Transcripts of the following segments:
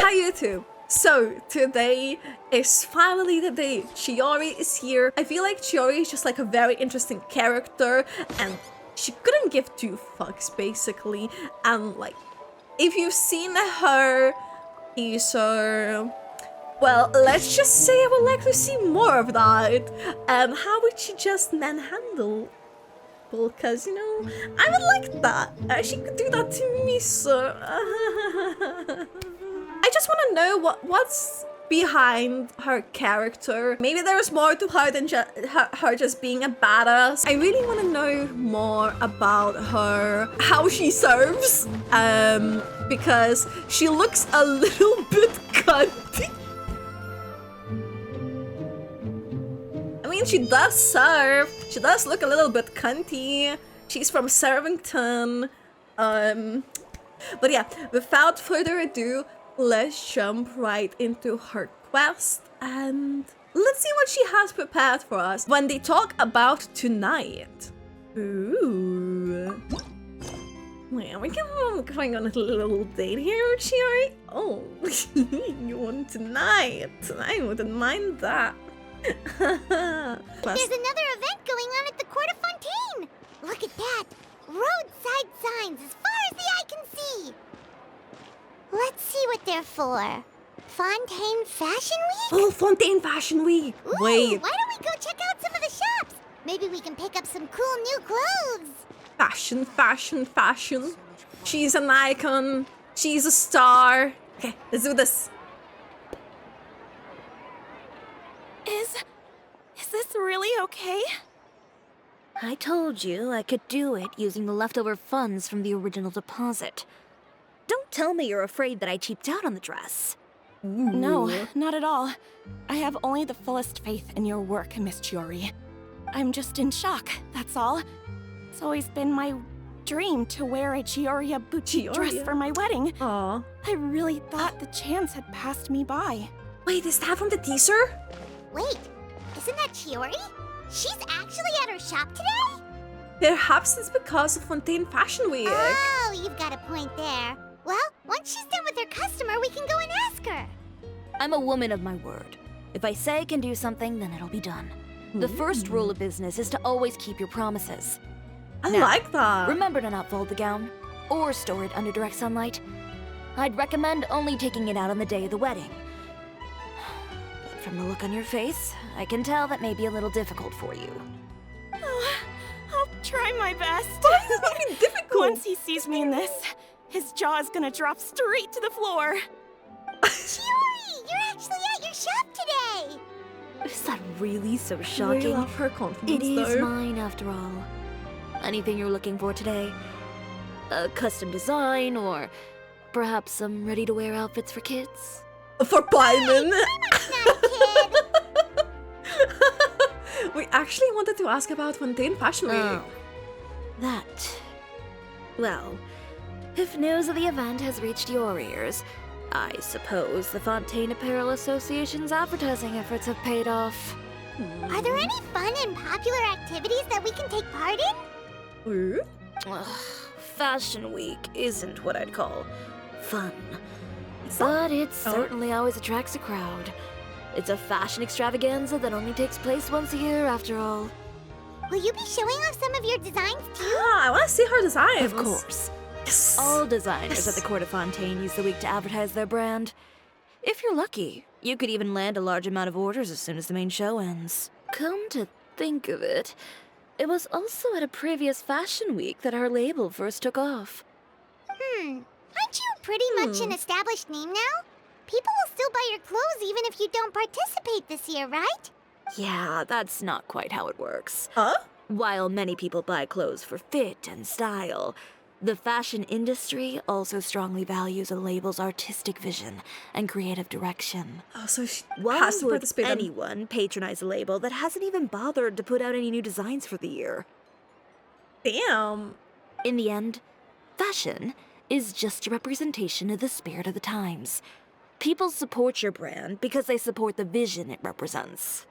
Hi YouTube! So, today is finally the day. Chiori is here. I feel like Chiori is just like a very interesting character and she couldn't give two fucks basically. And like, if you've seen her teaser, well, let's just say I would like to see more of that. How would she just manhandle? Because, you know, I would like that. She could do that to me, so... I just want to know what's behind her character. Maybe there's more to her than her just being a badass. I really want to know more about her, how she serves, because she looks a little bit cunty. I mean, she does serve. She does look a little bit cunty. She's from Servington. But yeah, without further ado, let's jump right into her quest and let's see what she has prepared for us when they talk about tonight. Ooh. Yeah, we can going on a little date here, Chiori. Oh, you want tonight? I wouldn't mind that. There's another event going on at the Court of Fontaine! Look at that! Roadside signs as far as the eye can see! Let's see what they're for. Fontaine Fashion Week? Oh, Fontaine Fashion Week! Ooh, wait. Why don't we go check out some of the shops? Maybe we can pick up some cool new clothes. Fashion, fashion, fashion. She's an icon. She's a star. Okay, let's do this. Is this really okay? I told you I could do it using the leftover funds from the original deposit. Don't tell me you're afraid that I cheaped out on the dress. Ooh. No, not at all. I have only the fullest faith in your work, Miss Chiori. I'm just in shock, that's all. It's always been my dream to wear a Chioria boutique dress for my wedding. Aw. I really thought the chance had passed me by. Wait, is that from the teaser? Wait, isn't that Chiori? She's actually at her shop today? Perhaps it's because of Fontaine Fashion Week. Oh, you've got a point there. Well, once she's done with her customer, we can go and ask her. I'm a woman of my word. If I say I can do something, then it'll be done. The first rule of business is to always keep your promises. I Now, like that. Remember to not fold the gown, or store it under direct sunlight. I'd recommend only taking it out on the day of the wedding. But from the look on your face, I can tell that may be a little difficult for you. Oh, I'll try my best. Why is it fucking difficult? Once he sees me in this, his jaw is gonna drop straight to the floor. Chiori, you're actually at your shop today. Is that really so I shocking? really love her confidence, It is though. mine, after all. Anything you're looking for today? A custom design, or perhaps some ready-to-wear outfits for kids? For Paimon. Not kid. We actually wanted to ask about Fontaine Fashion Week. Oh, that. Well, if news of the event has reached your ears, I suppose the Fontaine Apparel Association's advertising efforts have paid off. Are there any fun and popular activities that we can take part in? Ooh. Ugh, Fashion Week isn't what I'd call fun. But it certainly always attracts a crowd. It's a fashion extravaganza that only takes place once a year, after all. Will you be showing off some of your designs too? Ah, I want to see her designs. Of course. Yes. All designers at the Court of Fontaine use the week to advertise their brand. If you're lucky, you could even land a large amount of orders as soon as the main show ends. Come to think of it, it was also at a previous fashion week that our label first took off. Aren't you pretty much an established name now? People will still buy your clothes even if you don't participate this year, right? Yeah, that's not quite how it works. Huh? While many people buy clothes for fit and style, the fashion industry also strongly values a label's artistic vision and creative direction. Oh, so she Why has to would participate in... anyone patronize a label that hasn't even bothered to put out any new designs for the year? Damn. In the end, fashion is just a representation of the spirit of the times. People support your brand because they support the vision it represents.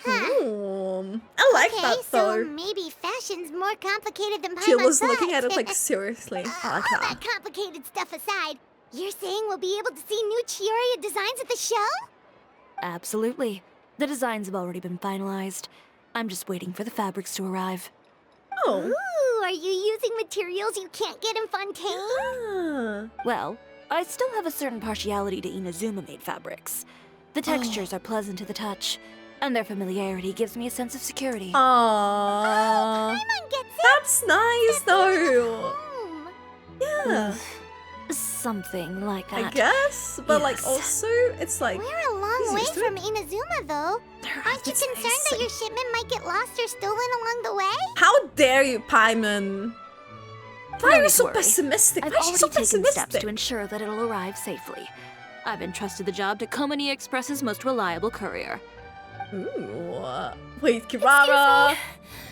Ooh. I like Okay, that, so though. maybe fashion's more complicated than She Paimon was thought. looking at it like, seriously. I All like that. that complicated stuff aside, You're saying we'll be able to see new Chiori designs at the show? Absolutely. The designs have already been finalized. I'm just waiting for the fabrics to arrive. Oh. Ooh, are you using materials you can't get in Fontaine? Ah. Well, I still have a certain partiality to Inazuma-made fabrics. The textures are pleasant to the touch, and their familiarity gives me a sense of security. Aww. Paimon gets it! That's nice though. Home. Yeah. Something like that. I guess, but like Yes. also it's like We're a long He's way used to from Inazuma, though. Aren't you It's concerned that your shipment might get lost or stolen along the way? how dare you, Paimon? Why are you Don't so worry. pessimistic? I've Why is she already so taken steps pessimistic? to ensure that it'll arrive safely. I've entrusted the job to Komani Express's most reliable courier. Ooh. Wait, Kirara.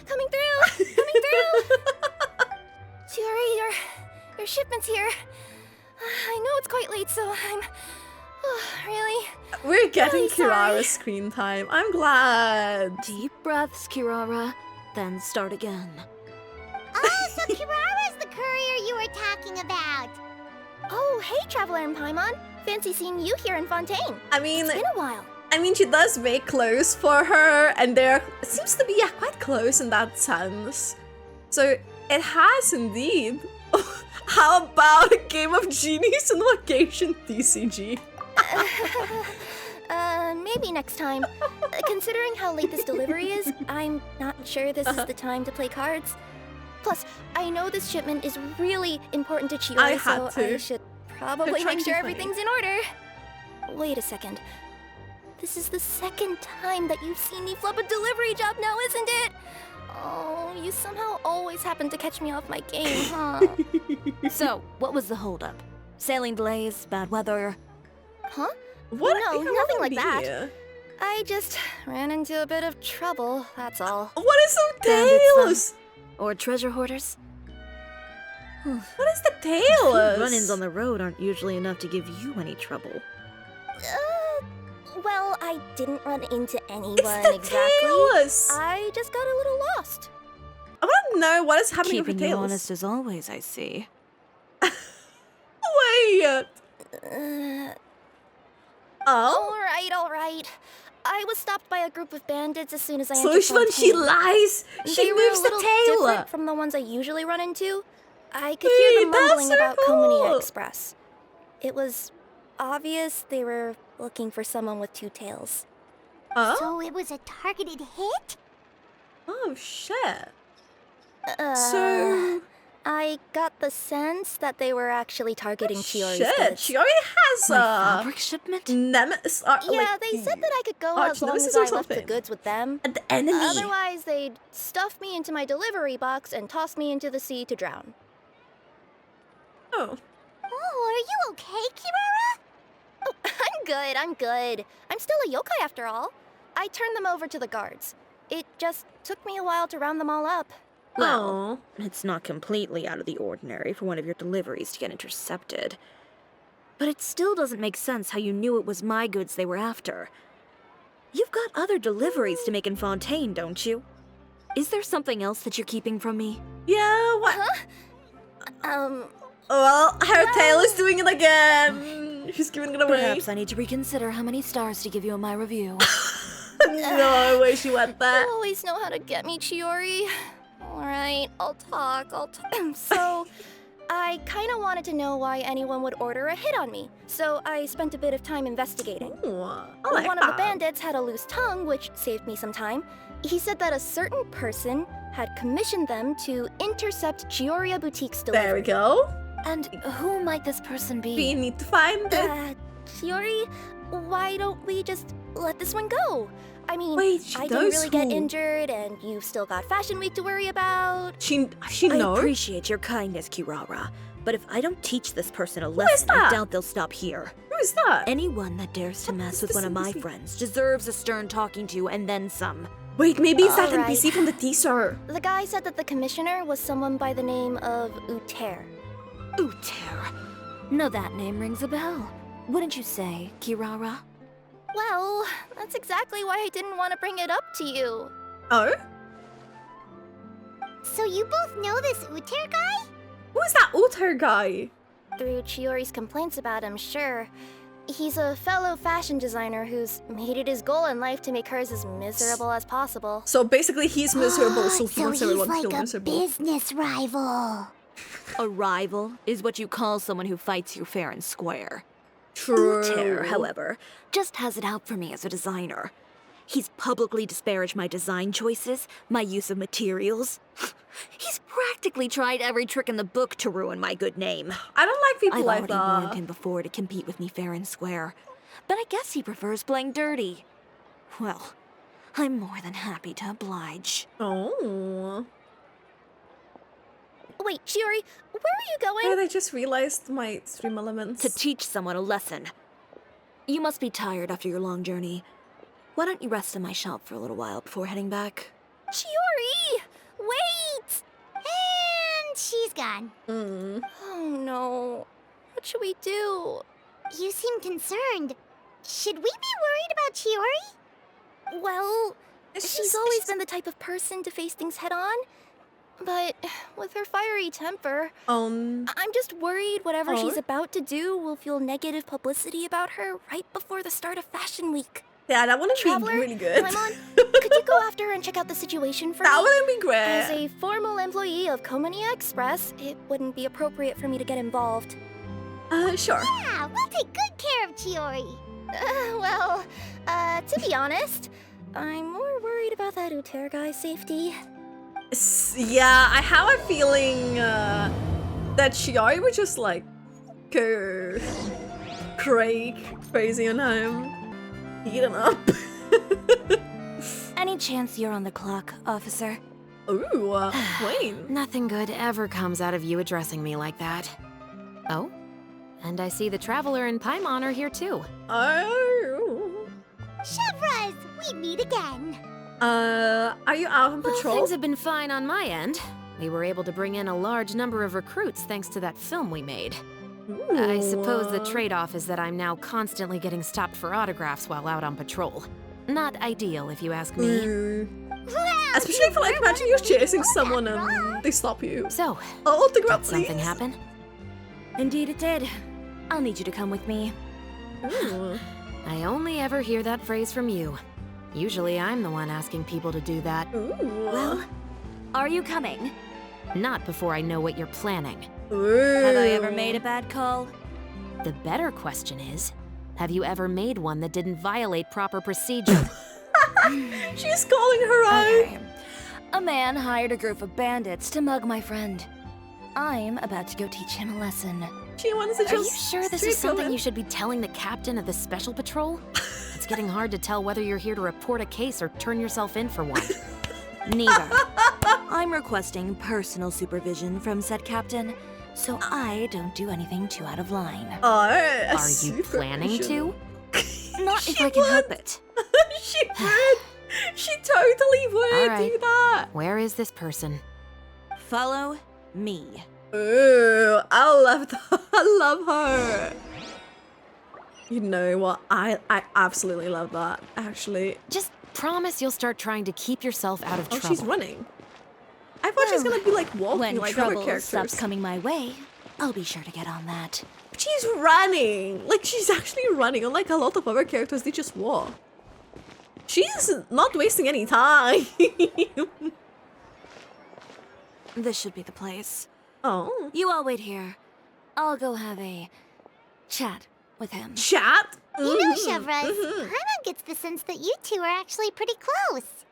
Coming through! Coming through! Chiori, your shipment's here. I know it's quite late, so I'm... really? We're getting Really sorry. Kirara's screen time. I'm glad. Deep breaths, Kirara, then start again. Oh, so Kirara's the courier you were talking about. Oh, hey, Traveler and Paimon. Fancy seeing you here in Fontaine. I mean, It's been a while. she does make clothes for her, and they're it seems to be quite close in that sense. So it has indeed. How about a game of genies and vacation TCG? Maybe next time. Considering how late this delivery is, I'm not sure this is the time to play cards. Plus, I know this shipment is really important to Chiori, I had so to. I should probably trying make to be sure funny. everything's in order. Wait a second. This is the second time that you've seen me flub a delivery job now, isn't it? Oh, you somehow always happen to catch me off my game, huh? So, what was the holdup? Sailing delays, bad weather? Huh? What? No, I have nothing no like that. idea. I just ran into a bit of trouble, that's all. What is the Bandits, tails? Or treasure hoarders? What is the tails? Run-ins on the road aren't usually enough to give you any trouble. Well, I didn't run into anyone It's the exactly. tails. I just got a little lost. I want to know what is happening Keeping with the you tails. honest as always, I see. Wait. Oh. All right. I was stopped by a group of bandits as soon as I So entered when she Fontaine. lies, she They were moves a the little tail. different from the ones I usually run into. I could Wait, hear them that's mumbling so about cool. Komani Express. It was obvious they were looking for someone with two tails. Huh? So it was a targeted hit? Oh shit. Uh, So I got the sense that they were actually targeting Chiori's shit. goods. She already has My a fabric shipment? nemesis. Yeah, they said that I could go arch as long nemesis as or I left the something. goods with them. An enemy. Otherwise, they'd stuff me into my delivery box and toss me into the sea to drown. Oh. Oh, are you okay, Kirara? Oh, I'm good. I'm still a yokai after all. I turned them over to the guards. It just took me a while to round them all up. Well, it's not completely out of the ordinary for one of your deliveries to get intercepted. But it still doesn't make sense how you knew it was my goods they were after. You've got other deliveries to make in Fontaine, don't you? Is there something else that you're keeping from me? Yeah. What? Well, her tail is doing it again. She's giving it away. Perhaps I need to reconsider how many stars to give you in my review. No way she went You there. always know how to get me, Chiori. Alright, I'll talk. So, I kinda wanted to know why anyone would order a hit on me, so I spent a bit of time investigating. Ooh, I like One of the that. bandits had a loose tongue, which saved me some time. He said that a certain person had commissioned them to intercept Chioria Boutique's delivery. There we go. And who might this person be? We need to find it. Chiori, why don't we just let this one go? I mean, Wait, she I didn't knows really get who. injured, and you've still got Fashion Week to worry about. She I knows. appreciate your kindness, Kirara, but if I don't teach this person a is lesson, I that? doubt they'll stop here. Who is that? Anyone that dares to mess with one of my friends deserves a stern talking to and then some. Wait, maybe it's that Alright. NPC from the teaser. The guy said that the commissioner was someone by the name of Uter. Uter. No, that name rings a bell. Wouldn't you say, Kirara? Well, that's exactly why I didn't want to bring it up to you. Oh? So you both know this Uter guy? Who is that Uter guy? through Chiori's complaints about him, sure. He's a fellow fashion designer who's made it his goal in life to make hers as miserable as possible. So basically he's miserable, so he wants everyone to he's feel like a miserable. business rival. A rival is what you call someone who fights you fair and square. True. Uter, however, just has it out for me as a designer. He's publicly disparaged my design choices, my use of materials. He's practically tried every trick in the book to ruin my good name. I don't like people I've like already that. warned him before to compete with me fair and square, but I guess he prefers playing dirty. Well, I'm more than happy to oblige. Oh. Wait, Chiori, where are you going? Yeah, I just realized my stream elements. To teach someone a lesson. You must be tired after your long journey. Why don't you rest in my shop for a little while before heading back? Chiori! Wait! And she's gone. Oh no. What should we do? You seem concerned. Should we be worried about Chiori? Well, It's she's just- always it's been the type of person to face things head on. But with her fiery temper, I'm just worried whatever she's about to do will fuel negative publicity about her right before the start of Fashion Week. Yeah, that wouldn't Traveler, be really good. Paimon, could you go after her and check out the situation for That me? wouldn't be great. As a formal employee of Komania Express, it wouldn't be appropriate for me to get involved. Sure. Yeah, we'll take good care of Chiori. To be honest, I'm more worried about that Uter guy's safety. Yeah, I have a feeling that Chiori would just like go crazy on him. Eat him up. Any chance you're on the clock, officer? Ooh, Wayne. Nothing good ever comes out of you addressing me like that. Oh? And I see the Traveler and Paimon are here too. Oh. Chevras, we meet again. Are you out on Well, patrol? things have been fine on my end. We were able to bring in a large number of recruits thanks to that film we made. I suppose the trade-off is that I'm now constantly getting stopped for autographs while out on patrol. Not ideal, if you ask me. Well, Especially if, like, imagine you're chasing someone and they stop you. So, Oh, autograph, did something please. happen? Indeed it did. I'll need you to come with me. Ooh. I only ever hear that phrase from you. Usually I'm the one asking people to do that. Ooh. Well, are you coming? Not before I know what you're planning. Have I ever made a bad call? The better question is, have you ever made one that didn't violate proper procedure? She's calling her out. Okay. A man hired a group of bandits to mug my friend. I'm about to go teach him a lesson. She wants to Are you just sure this straight is something go you in. should be telling the captain of the special patrol? It's getting hard to tell whether you're here to report a case or turn yourself in for one. Neither. I'm requesting personal supervision from said captain, so I don't do anything too out of line. Oh, Are you planning to? Not if She I can help would. it. She would. She totally would All right. do that. Where is this person? Follow me. Ooh, I love that. I love her. You know what? I absolutely love that. Actually. Just promise you'll start trying to keep yourself out of Oh, trouble. she's running. I thought she's gonna be like walking When like other trouble characters. stops coming my way, I'll be sure to get on that. She's running. Like she's actually running. Unlike a lot of other characters, they just walk. She's not wasting any time. This should be the place. Oh. You all wait here. I'll go have a chat with him. Chat? You know, Mhm, Chevras, mhm. Paimon gets the sense that you two are actually pretty close.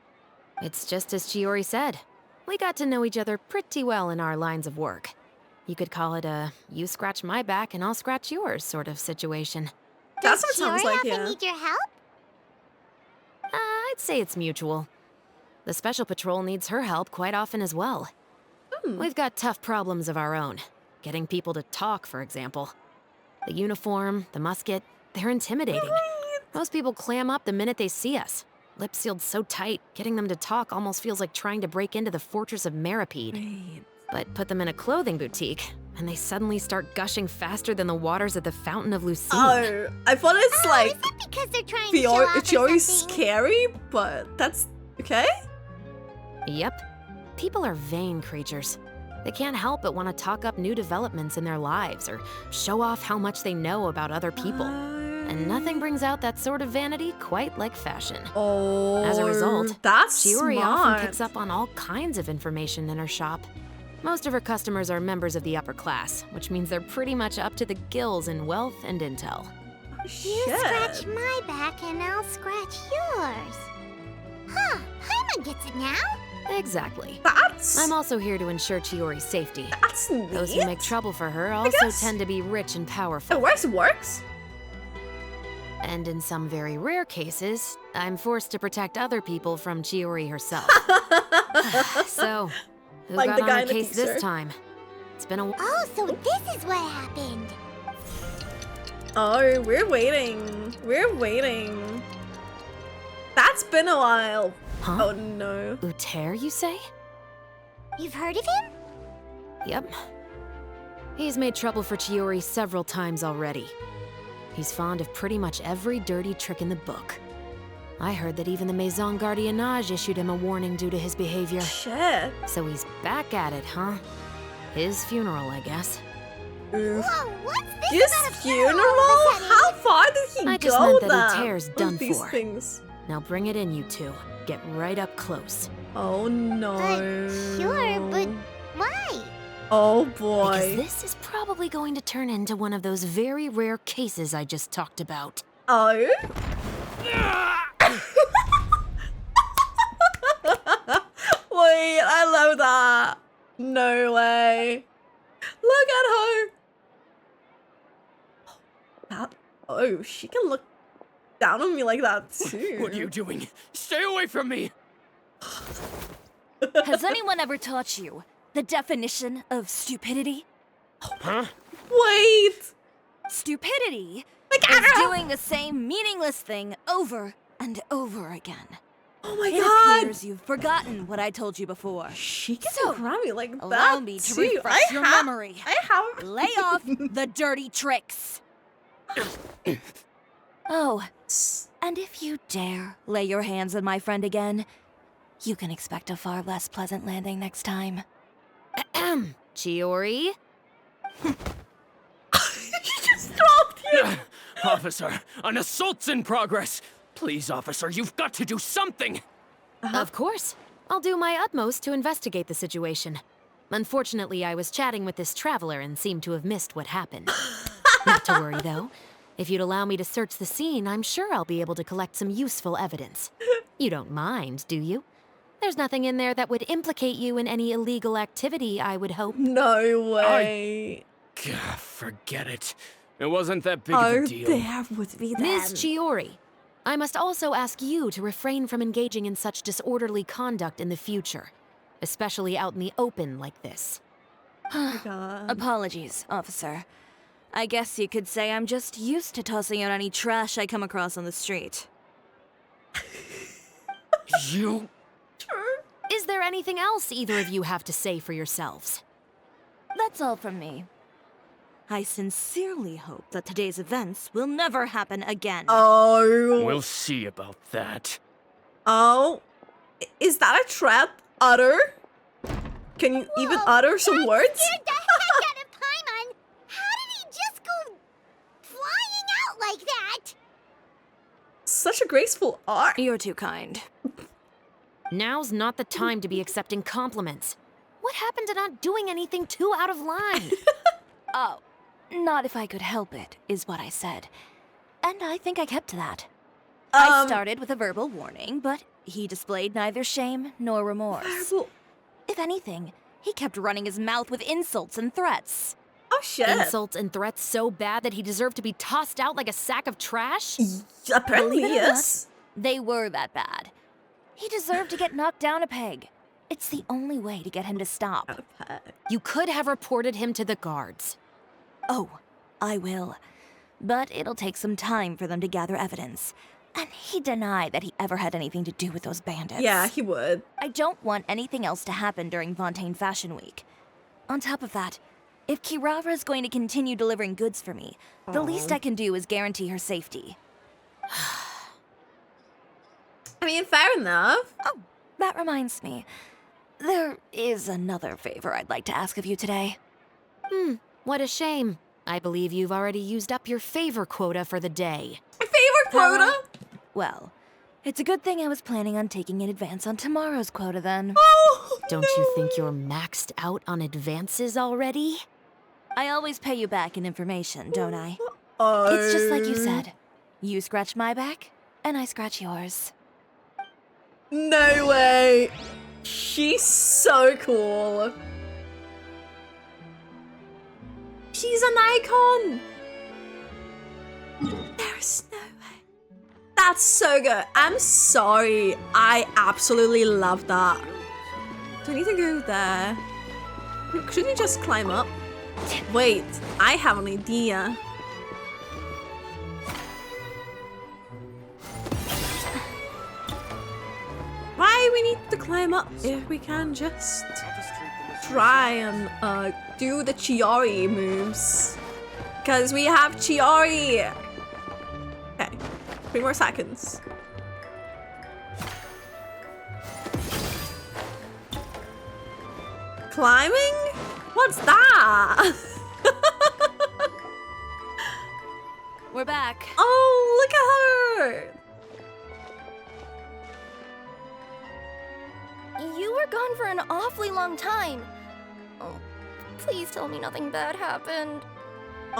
It's just as Chiori said. We got to know each other pretty well in our lines of work. You could call it a you scratch my back and I'll scratch yours sort of situation. That's Does what it sounds Chiori like, often yeah. need your help? I'd say it's mutual. The Special Patrol needs her help quite often as well. We've got tough problems of our own. Getting people to talk, for example. The uniform, the musket, they're intimidating. Most people clam up the minute they see us. Lips sealed so tight, getting them to talk almost feels like trying to break into the fortress of Meripede. But put them in a clothing boutique, and they suddenly start gushing faster than the waters at the Fountain of Lucine. Oh, I thought it's like Is that because they're trying to show off or Chiori's something? scary, but that's okay. Yep. People are vain creatures. They can't help but want to talk up new developments in their lives or show off how much they know about other people. And nothing brings out that sort of vanity quite like fashion. Oh, As a result, that's Chiori smart. often picks up on all kinds of information in her shop. Most of her customers are members of the upper class, which means they're pretty much up to the gills in wealth and intel. Oh, You shit. scratch my back and I'll scratch yours. Huh, Paimon gets it now. Exactly. That's I'm also here to ensure Chiori's safety. that's neat. Those who make trouble for her also guess. tend to be rich and It powerful. works. And in some very rare cases, I'm forced to protect other people from Chiori herself. So, who Like got the on guy her in the case picture. this time? It's been a Oh, so this is what happened. Oh, we're waiting. We're waiting. That's been a while. Huh? Oh no. Uter, you say? You've heard of him? Yep. He's made trouble for Chiori several times already. He's fond of pretty much every dirty trick in the book. I heard that even the Maison Gardiennage issued him a warning due to his behavior. Shit. So he's back at it, huh? His funeral, I guess. Oof. Whoa, what's this His about a funeral? all of a sudden? How far did he I go just meant that then? Uter's with done these for. things? Now bring it in, you two. Get right up close. Oh no. Sure, but why? Oh Because boy. this is probably going to turn into one of those very rare cases I just talked about. Oh. Wait, I love that. No way. Look at her. That, oh, she can look down on me like that too. What are you doing? Stay away from me! Has anyone ever taught you the definition of stupidity? Huh? Wait. Stupidity Like, is doing the same meaningless thing over and over again. Oh my It god. appears you've forgotten what I told you before. She can So, grab me like Allow that me to too. refresh your memory. I have. Lay off the dirty tricks. Oh, and if you dare lay your hands on my friend again, you can expect a far less pleasant landing next time. Ahem. Chiori? She just dropped you. Officer, an assault's in progress! Please, officer, you've got to do something! Of course. I'll do my utmost to investigate the situation. Unfortunately, I was chatting with this traveler and seemed to have missed what happened. Not to worry, though. If you'd allow me to search the scene, I'm sure I'll be able to collect some useful evidence. You don't mind, do you? There's nothing in there that would implicate you in any illegal activity, I would hope. No way. Gah, forget it. It wasn't that big Oh, of a deal. there would be that. Ms. Chiori, I must also ask you to refrain from engaging in such disorderly conduct in the future, especially out in the open like this. God. Apologies, officer. I guess you could say I'm just used to tossing out any trash I come across on the street. You... Is there anything else either of you have to say for yourselves? That's all from me. I sincerely hope that today's events will never happen again. Oh. We'll see about that. Oh. Is that a threat? Utter? Can you even utter some words? Scared the heck out of Paimon. How did he just go flying out like that? Such a graceful art. You're too kind. Now's not the time to be accepting compliments. What happened to not doing anything too out of line? Oh, not if I could help it, is what I said. And I think I kept to that. I started with a verbal warning, but he displayed neither shame nor remorse. Verbal- If anything, he kept running his mouth with insults and threats. Oh shit. Insults and threats so bad that he deserved to be tossed out like a sack of trash? Apparently, Believe it or yes. They were that bad. He deserved to get knocked down a peg. It's the only way to get him to stop. You could have reported him to the guards. Oh, I will. But it'll take some time for them to gather evidence. And he denied that he ever had anything to do with those bandits. Yeah, he would. I don't want anything else to happen during Fontaine Fashion Week. On top of that, if Kirara is going to continue delivering goods for me, the least I can do is guarantee her safety. I mean, fair enough. Oh, that reminds me. there is another favor I'd like to ask of you today. What a shame. I believe you've already used up your favor quota for the day. My favorite quota. Well, it's a good thing I was planning on taking an advance on tomorrow's quota then. Oh, Don't you think you're maxed out on advances already? I always pay you back in information, don't I? Oh. It's just like you said. You scratch my back, and I scratch yours. No way. She's so cool. She's an icon. There's no way. That's so good. I'm sorry. I absolutely love that. Do I need to go there? Shouldn't we just climb up? Wait, I have an idea. Why we need to climb up if we can just try and do the Chiori moves? Because we have Chiori! Okay, 3 more seconds. Climbing? What's that? We're back. Oh, look at her! You were gone for an awfully long time. Oh, please tell me nothing bad happened.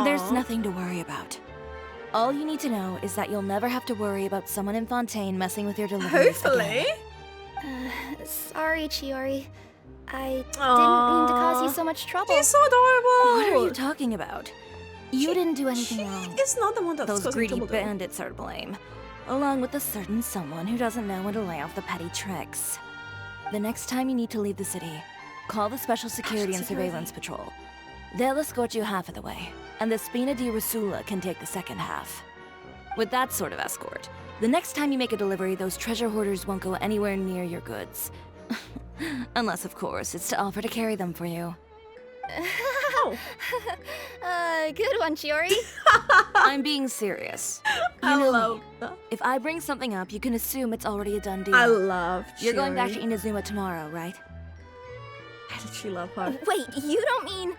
There's Aw. nothing to worry about. All you need to know is that you'll never have to worry about someone in Fontaine messing with your deliveries Hopefully. again. Sorry, Chiori. I didn't Aw. mean to cause you so much trouble. She's so adorable! What are you talking about? You didn't do anything wrong. It's not the one that's Those causing greedy trouble, though. bandits are to blame, along with a certain someone who doesn't know when to lay off the petty tricks. The next time you need to leave the city, call the Special Security and Surveillance Patrol. They'll escort you half of the way, and the Spina di Rusula can take the second half. With that sort of escort, the next time you make a delivery, those treasure hoarders won't go anywhere near your goods. Unless, of course, it's to offer to carry them for you. Good one, Chiori. I'm being serious. I You know love me. that. If I bring something up, you can assume it's already a done deal. I love You're going back to Chiori. Inazuma tomorrow, right? I literally love her. Wait, you don't mean...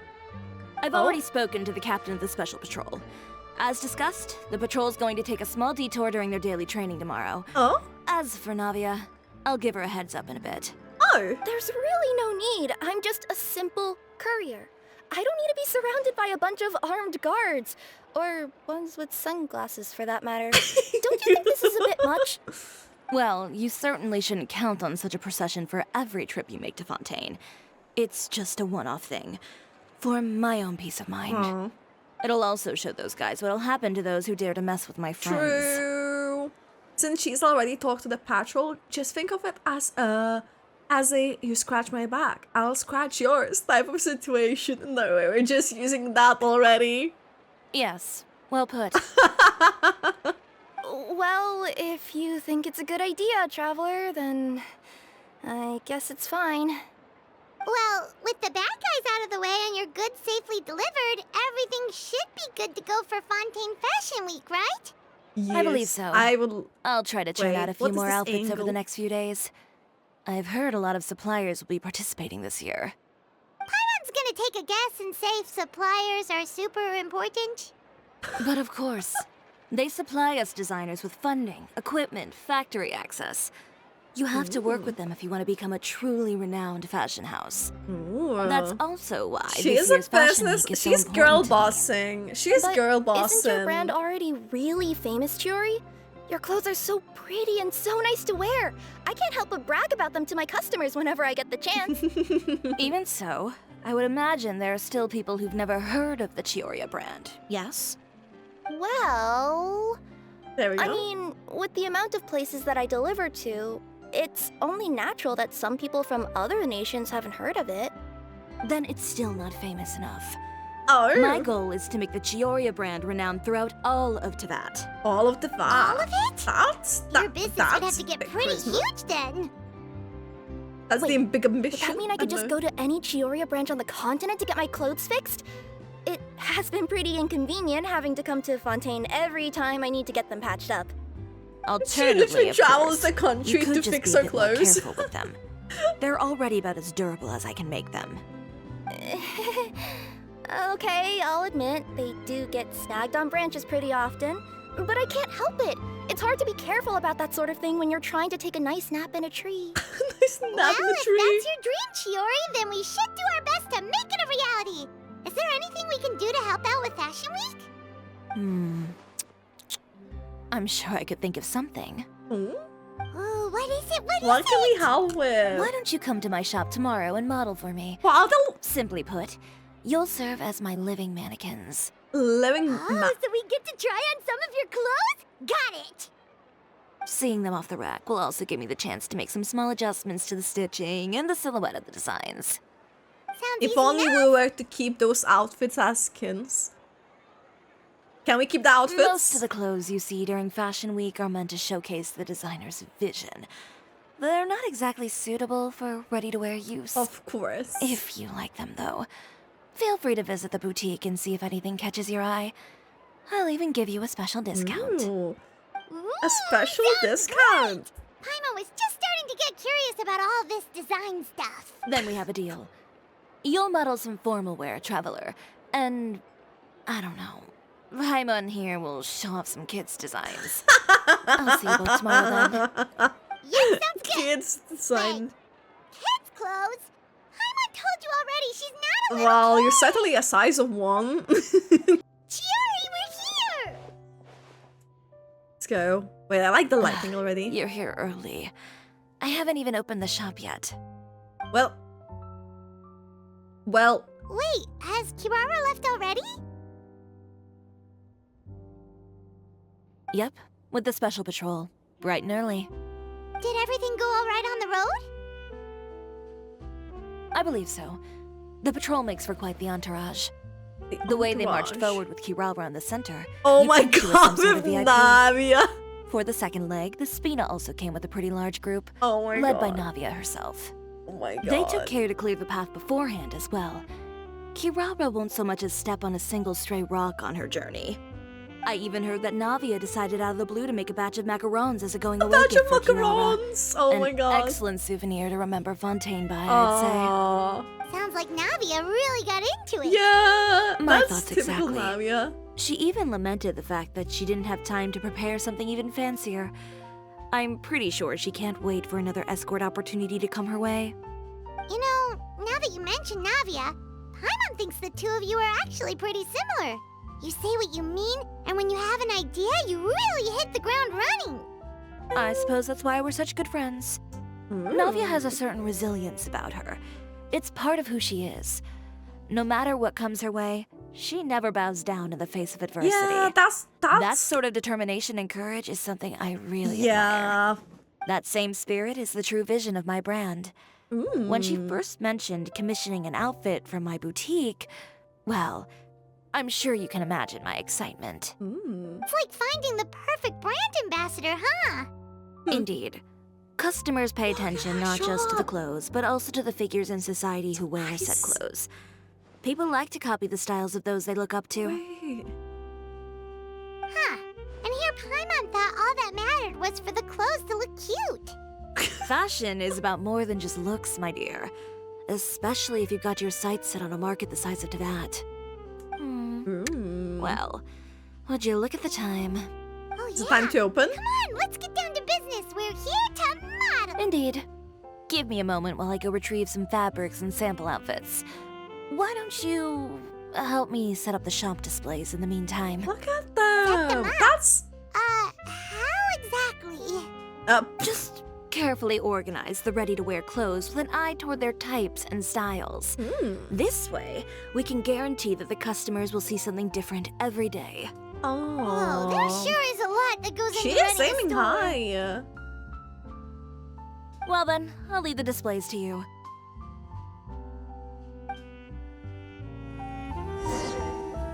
I've Oh? already spoken to the captain of the Special Patrol. As discussed, the patrol's going to take a small detour during their daily training tomorrow. Oh? As for Navia, I'll give her a heads up in a bit. Oh! There's really no need. I'm just a simple courier. I don't need to be surrounded by a bunch of armed guards. Or ones with sunglasses, for that matter. Don't you think this is a bit much? Well, you certainly shouldn't count on such a procession for every trip you make to Fontaine. It's just a one-off thing, for my own peace of mind. Aw. It'll also show those guys what'll happen to those who dare to mess with my friends. True. Since she's already talked to the patrol, just think of it as a you scratch my back, I'll scratch yours type of situation. No way, we're just using that already. Yes, well put. Well, if you think it's a good idea, Traveler, then I guess it's fine. Well, with the bad guys out of the way and your goods safely delivered, everything should be good to go for Fontaine Fashion Week, right? I believe Yes, so. I will. I'll try to churn Wait, out a what few is more this outfits over angle? the next few days. I've heard a lot of suppliers will be participating this year. Paimon's gonna take a guess and say suppliers are super important. But of course, they supply us designers with funding, equipment, factory access. You have to work with them if you want to become a truly renowned fashion house. Ooh. That's also why She this is a year's fashion business. week is so She's girl important to me. bossing. She's But girl bossing. Isn't your brand already really famous, Chiori? Your clothes are so pretty and so nice to wear. I can't help but brag about them to my customers whenever I get the chance. Even so, I would imagine there are still people who've never heard of the Chiori brand, yes? Well, There we go. I mean, with the amount of places that I deliver to, it's only natural that some people from other nations haven't heard of it. Then it's still not famous enough. oh, My goal is to make the Chiori brand renowned throughout all of Teyvat. all of the all that. of it? That's Your that, business that's would have to get big pretty charisma. huge then. That's the big ambition. Does that mean I could just know. go to any Chiori branch on the continent to get my clothes fixed? It has been pretty inconvenient having to come to Fontaine every time I need to get them patched up. Alternatively, literally of travels course, the you country could to just fix be a her bit more clothes. careful with them. They're already about as durable as I can make them. Okay, I'll admit, they do get snagged on branches pretty often. But I can't help it. It's hard to be careful about that sort of thing when you're trying to take a nice nap in a tree. Nice nap in the If tree. that's your dream, Chiori, then we should do our best to make it a reality. Is there anything we can do to help out with Fashion Week? I'm sure I could think of something. Hmm? Oh, what is it? What can we help with? Why don't you come to my shop tomorrow and model for me? Well, the Simply put, you'll serve as my living mannequins. living Oh, so we get to try on some of your clothes? Got it! Seeing them off the rack will also give me the chance to make some small adjustments to the stitching and the silhouette of the designs. Sounds If easy only enough. we were to keep those outfits as skins. Can we keep the outfits? Most of the clothes you see during Fashion Week are meant to showcase the designer's vision. They're not exactly suitable for ready-to-wear use. Of course. If you like them, though, feel free to visit the boutique and see if anything catches your eye. I'll even give you a special discount. Ooh, Ooh, a special sounds discount. great. Paimon was just starting to get curious about all this design stuff. Then we have a deal. You'll model some formal wear, Traveler, and I don't know. Paimon here will show off some kids' designs. I'll see you both tomorrow then. Yeah, sounds good. Kids design. Kids' clothes? Paimon told you already she's not a little Well, boy. you're certainly a size of 1. Chiori, we're here! Let's go. Wait, I like the lighting already. You're here early. I haven't even opened the shop yet. Well. Wait, has Kirara left already? Yep, with the special patrol. Bright and early. Did everything go all right on the road? I believe so. The patrol makes for quite the entourage. The way they marched entourage. forward with Kirara in the center. Oh you'd my think she was god, some sort of with VIP. Navia. For the second leg, the Spina also came with a pretty large group, Oh my led god. by Navia herself. Oh my god. They took care to clear the path beforehand as well. Kirara won't so much as step on a single stray rock on her journey. I even heard that Navia decided out of the blue to make a batch of macarons as a going away Batch gift of for Kirara. macarons. Oh An my god. excellent souvenir to remember Fontaine by, I'd Aww. Sounds like Navia really got into it. Yeah, My that's thoughts typical exactly. Navia. say. She even lamented the fact that she didn't have time to prepare something even fancier. I'm pretty sure she can't wait for another escort opportunity to come her way. You know, now that you mention Navia, Paimon thinks the two of you are actually pretty similar. You say what you mean, and when you have an idea, you really hit the ground running. I suppose that's why we're such good friends. Navia has a certain resilience about her. It's part of who she is. No matter what comes her way, she never bows down in the face of adversity. Yeah, that's That sort of determination and courage is something I really admire. yeah. That same spirit is the true vision of my brand. When she first mentioned commissioning an outfit from my boutique, well, I'm sure you can imagine my excitement. It's like finding the perfect brand ambassador, huh? Indeed. Customers pay attention not just to the shop. clothes, but also to the figures in society who wear said Nice. clothes. People like to copy the styles of those they look up to. Wait. Huh. And here Paimon thought all that mattered was for the clothes to look cute. Fashion is about more than just looks, my dear. Especially if you've got your sights set on a market the size of Teyvat. Well, would you look at the time? Oh Is it yeah. time to open? Come on, let's get down to business. We're here to model. Indeed. Give me a moment while I go retrieve some fabrics and sample outfits. Why don't you help me set up the shop displays in the meantime? Look at them them. up. That's How exactly? Just carefully organize the ready-to-wear clothes with an eye toward their types and styles. This way, we can guarantee that the customers will see something different every day. Whoa, there sure is a lot that goes She into is running a aiming store. high. Well then, I'll leave the displays to you.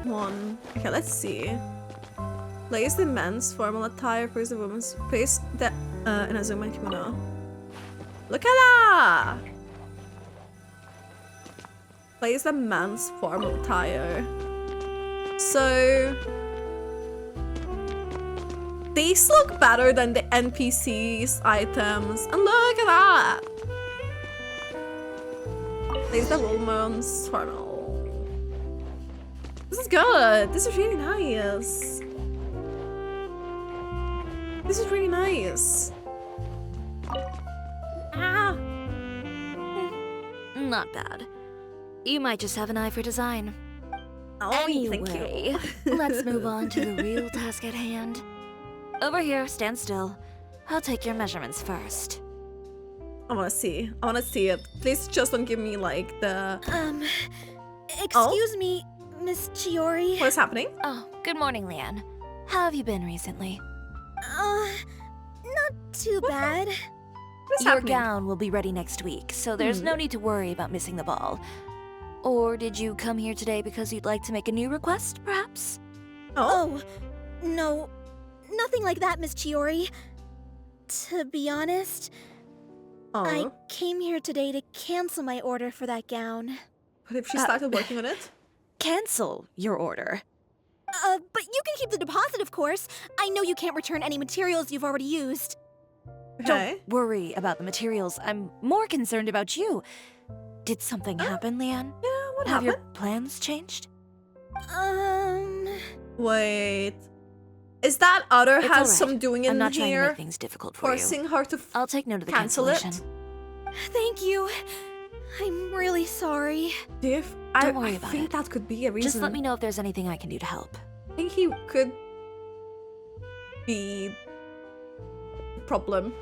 One. Okay, let's see. Place the men's formal attire, place the women's. Place the in a Zuma kimono. Look at that! Place the men's formal attire. So these look better than the NPCs items. And look at that! Place the romance tunnel. This is good. This is really nice. This is really nice. Ah. Not bad. You might just have an eye for design. Oh, thank you. Anyway, let's move on to the real task at hand. Over here, stand still. I'll take your measurements first. I wanna see. I wanna see it. Please just don't give me like the... Excuse me, Miss Chiori. What is happening? Oh, good morning, Leanne. How have you been recently? Not too bad. What is Your happening? gown will be ready next week, so there's no need to worry about missing the ball. Or did you come here today because you'd like to make a new request, perhaps? Oh. No, nothing like that, Miss Chiori. To be honest, I Oh. came here today to cancel my order for that gown. What if she started working on it? Cancel your order. But you can keep the deposit, of course. I know you can't return any materials you've already used. Okay. Don't worry about the materials. I'm more concerned about you. Did something happen, Leanne? Yeah, what Have happened? your plans changed? Wait. Is that other It's has alright. some doing in I'm not trying to here make things difficult for you. forcing her to I'll take note of the cancel it? cancellation. Thank you. I'm really sorry. Div? Don't worry I about think it. that could be a reason. Just let me know if there's anything I can do to help. I think he could be a problem.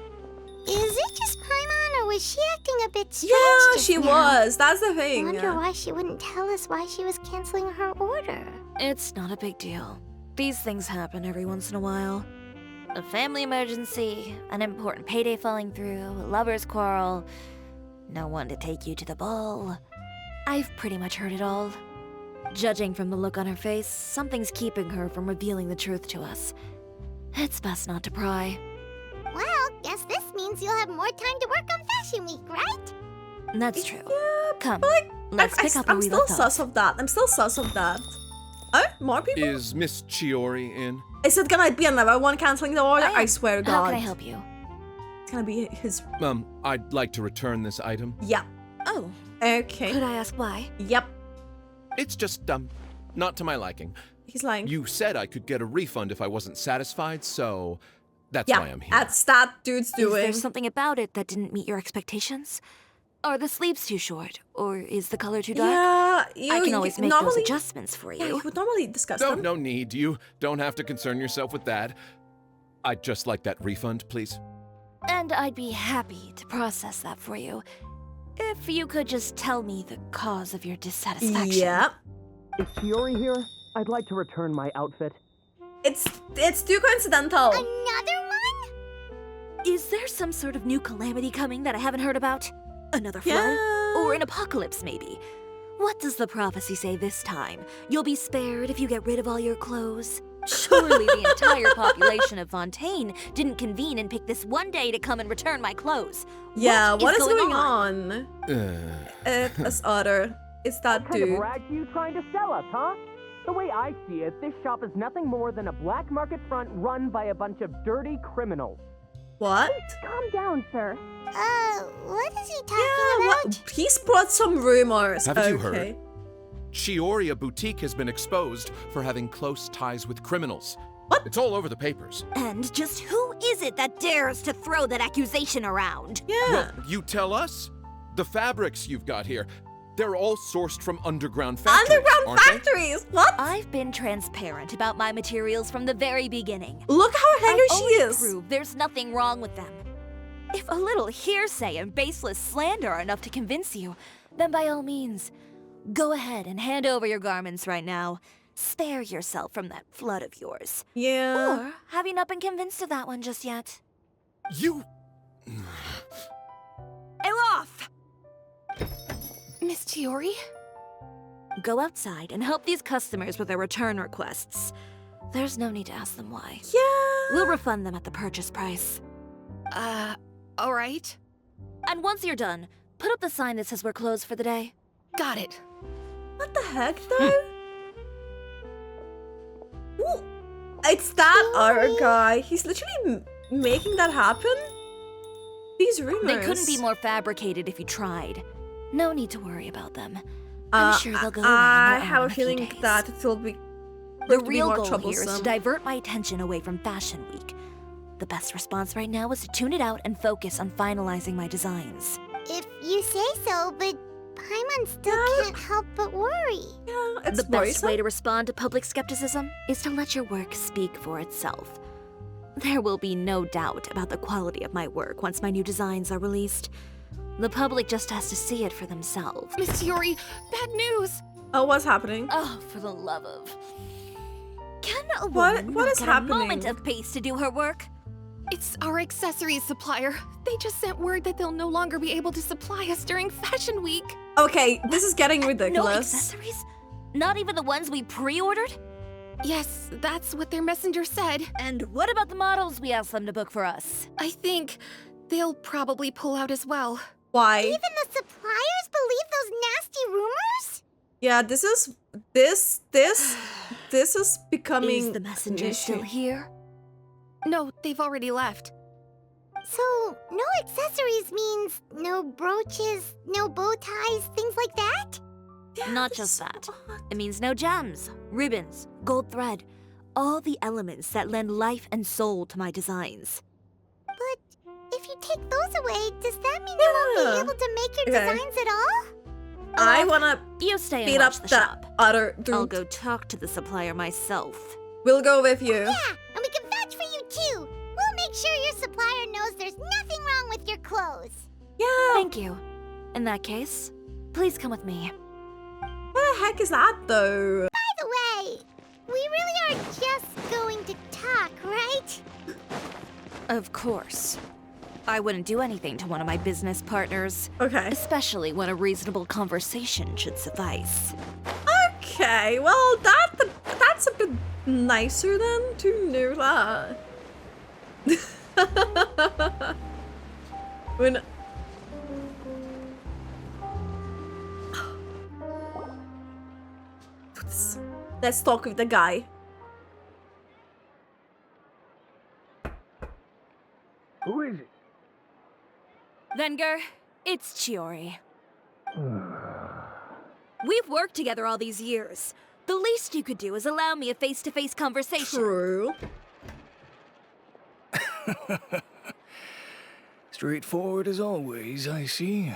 Is it just Paimon, or was she acting a bit strange Yeah, just she now? was. That's the I thing. wonder why she wouldn't tell us why she was canceling her order. It's not a big deal. These things happen every once in a while. A family emergency, an important payday falling through, a lover's quarrel, no one to take you to the ball. I've pretty much heard it all. Judging from the look on her face, something's keeping her from revealing the truth to us. It's best not to pry. Well, guess this means you'll have more time to work on Fashion Week, right? That's true. Yeah, Come, but like, let's pick up where I'm we still left sus off. of that. I'm still sus of that. Oh, more people? Is Miss Chiori in? Is it gonna be another one canceling the order? I I am. swear to How God. can I help you? It's gonna be his. I'd like to return this item. Yeah. Oh, Okay. could I ask why? Yep. It's just, not to my liking. He's lying. You said I could get a refund if I wasn't satisfied, so that's why Yeah, I'm here. that's that dude's Is doing. there something about it that didn't meet your expectations? Are the sleeves too short? Or is the color too dark? Yeah, you, I can always make normally, those adjustments for Yeah, you. you would normally discuss No, them. no need. You don't have to concern yourself with that. I'd just like that refund, please. And I'd be happy to process that for you. If you could just tell me the cause of your dissatisfaction. Yeah. Is Chiori here? I'd like to return my outfit. It's too coincidental. Another one? Is there some sort of new calamity coming that I haven't heard about? Another flood? Yeah. Or an apocalypse, maybe? What does the prophecy say this time? You'll be spared if you get rid of all your clothes? Surely the entire population of Fontaine didn't convene and pick this one day to come and return my clothes. Yeah, what is going on? on? It's other. It's that What kind of dude. rag are you trying to sell us, huh? The way I see it, this shop is nothing more than a black market front run by a bunch of dirty criminals. What? Calm down, sir. What is he talking Yeah, about? what? He's brought some rumors. Haven't you Okay. heard? Chiori Boutique has been exposed for having close ties with criminals. What? It's all over the papers. And just who is it that dares to throw that accusation around? Yeah. Well, you tell us. The fabrics you've got here, they're all sourced from underground factories, Underground aren't they? factories. What? I've been transparent about my materials from the very beginning. Look how I angry she always is. prove there's nothing wrong with them. If a little hearsay and baseless slander are enough to convince you, then by all means, go ahead and hand over your garments right now. Spare yourself from that flood of yours. Yeah. Or have you not been convinced of that one just yet? You... Elof! Miss Chiori? Go outside and help these customers with their return requests. There's no need to ask them why. Yeah. We'll refund them at the purchase price. Alright. And once you're done, put up the sign that says we're closed for the day. Got it. What the heck, though? Ooh, it's that other guy. He's literally making that happen. These rumors. They couldn't be more fabricated if you tried. No need to worry about them. I'm sure they'll go away on I their own have in a a few feeling days. that it will be The to be real more goal here is troublesome. to divert my attention away from Fashion Week. The best response right now is to tune it out and focus on finalizing my designs. If you say so, but Paimon still can't help but worry. Yeah, it's The best worrisome. way to respond to public skepticism is to let your work speak for itself. There will be no doubt about the quality of my work once my new designs are released. The public just has to see it for themselves. Miss Chiori, bad news! Oh, what's happening? Oh, for the love of... Can a What- woman what not is get happening? a moment of peace to do her work? It's our accessories supplier. They just sent word that they'll no longer be able to supply us during Fashion Week. Okay, this is getting No ridiculous. accessories? Not even the ones we pre-ordered? Yes, that's what their messenger said. And what about the models we asked them to book for us? I think they'll probably pull out as well. Why? Even the suppliers believe those nasty rumors? Yeah, this is becoming Is the messenger an still issue. here? No, they've already left. So, no accessories means no brooches, no bow ties, things like that? Not just that. It means no gems, ribbons, gold thread, all the elements that lend life and soul to my designs. But if you take those away, does that mean you won't Yeah. be able to make your Okay. designs at all? I wanna You stay and beat watch up the that shop. other dude. I'll go talk to the supplier myself. We'll go with you. Yeah, and we can vouch for you too. We'll make sure your supplier knows there's nothing wrong with your clothes. Yeah. Thank you. In that case, please come with me. What the heck is that though? By the way, we really are just going to talk, right? Of course. I wouldn't do anything to one of my business partners, Okay. especially when a reasonable conversation should suffice. Okay. Well, that's a bit nicer than to know that. When. Let's talk with the guy. Who is it? Venger, it's Chiori. We've worked together all these years. The least you could do is allow me a face-to-face conversation. True. Straightforward as always, I see.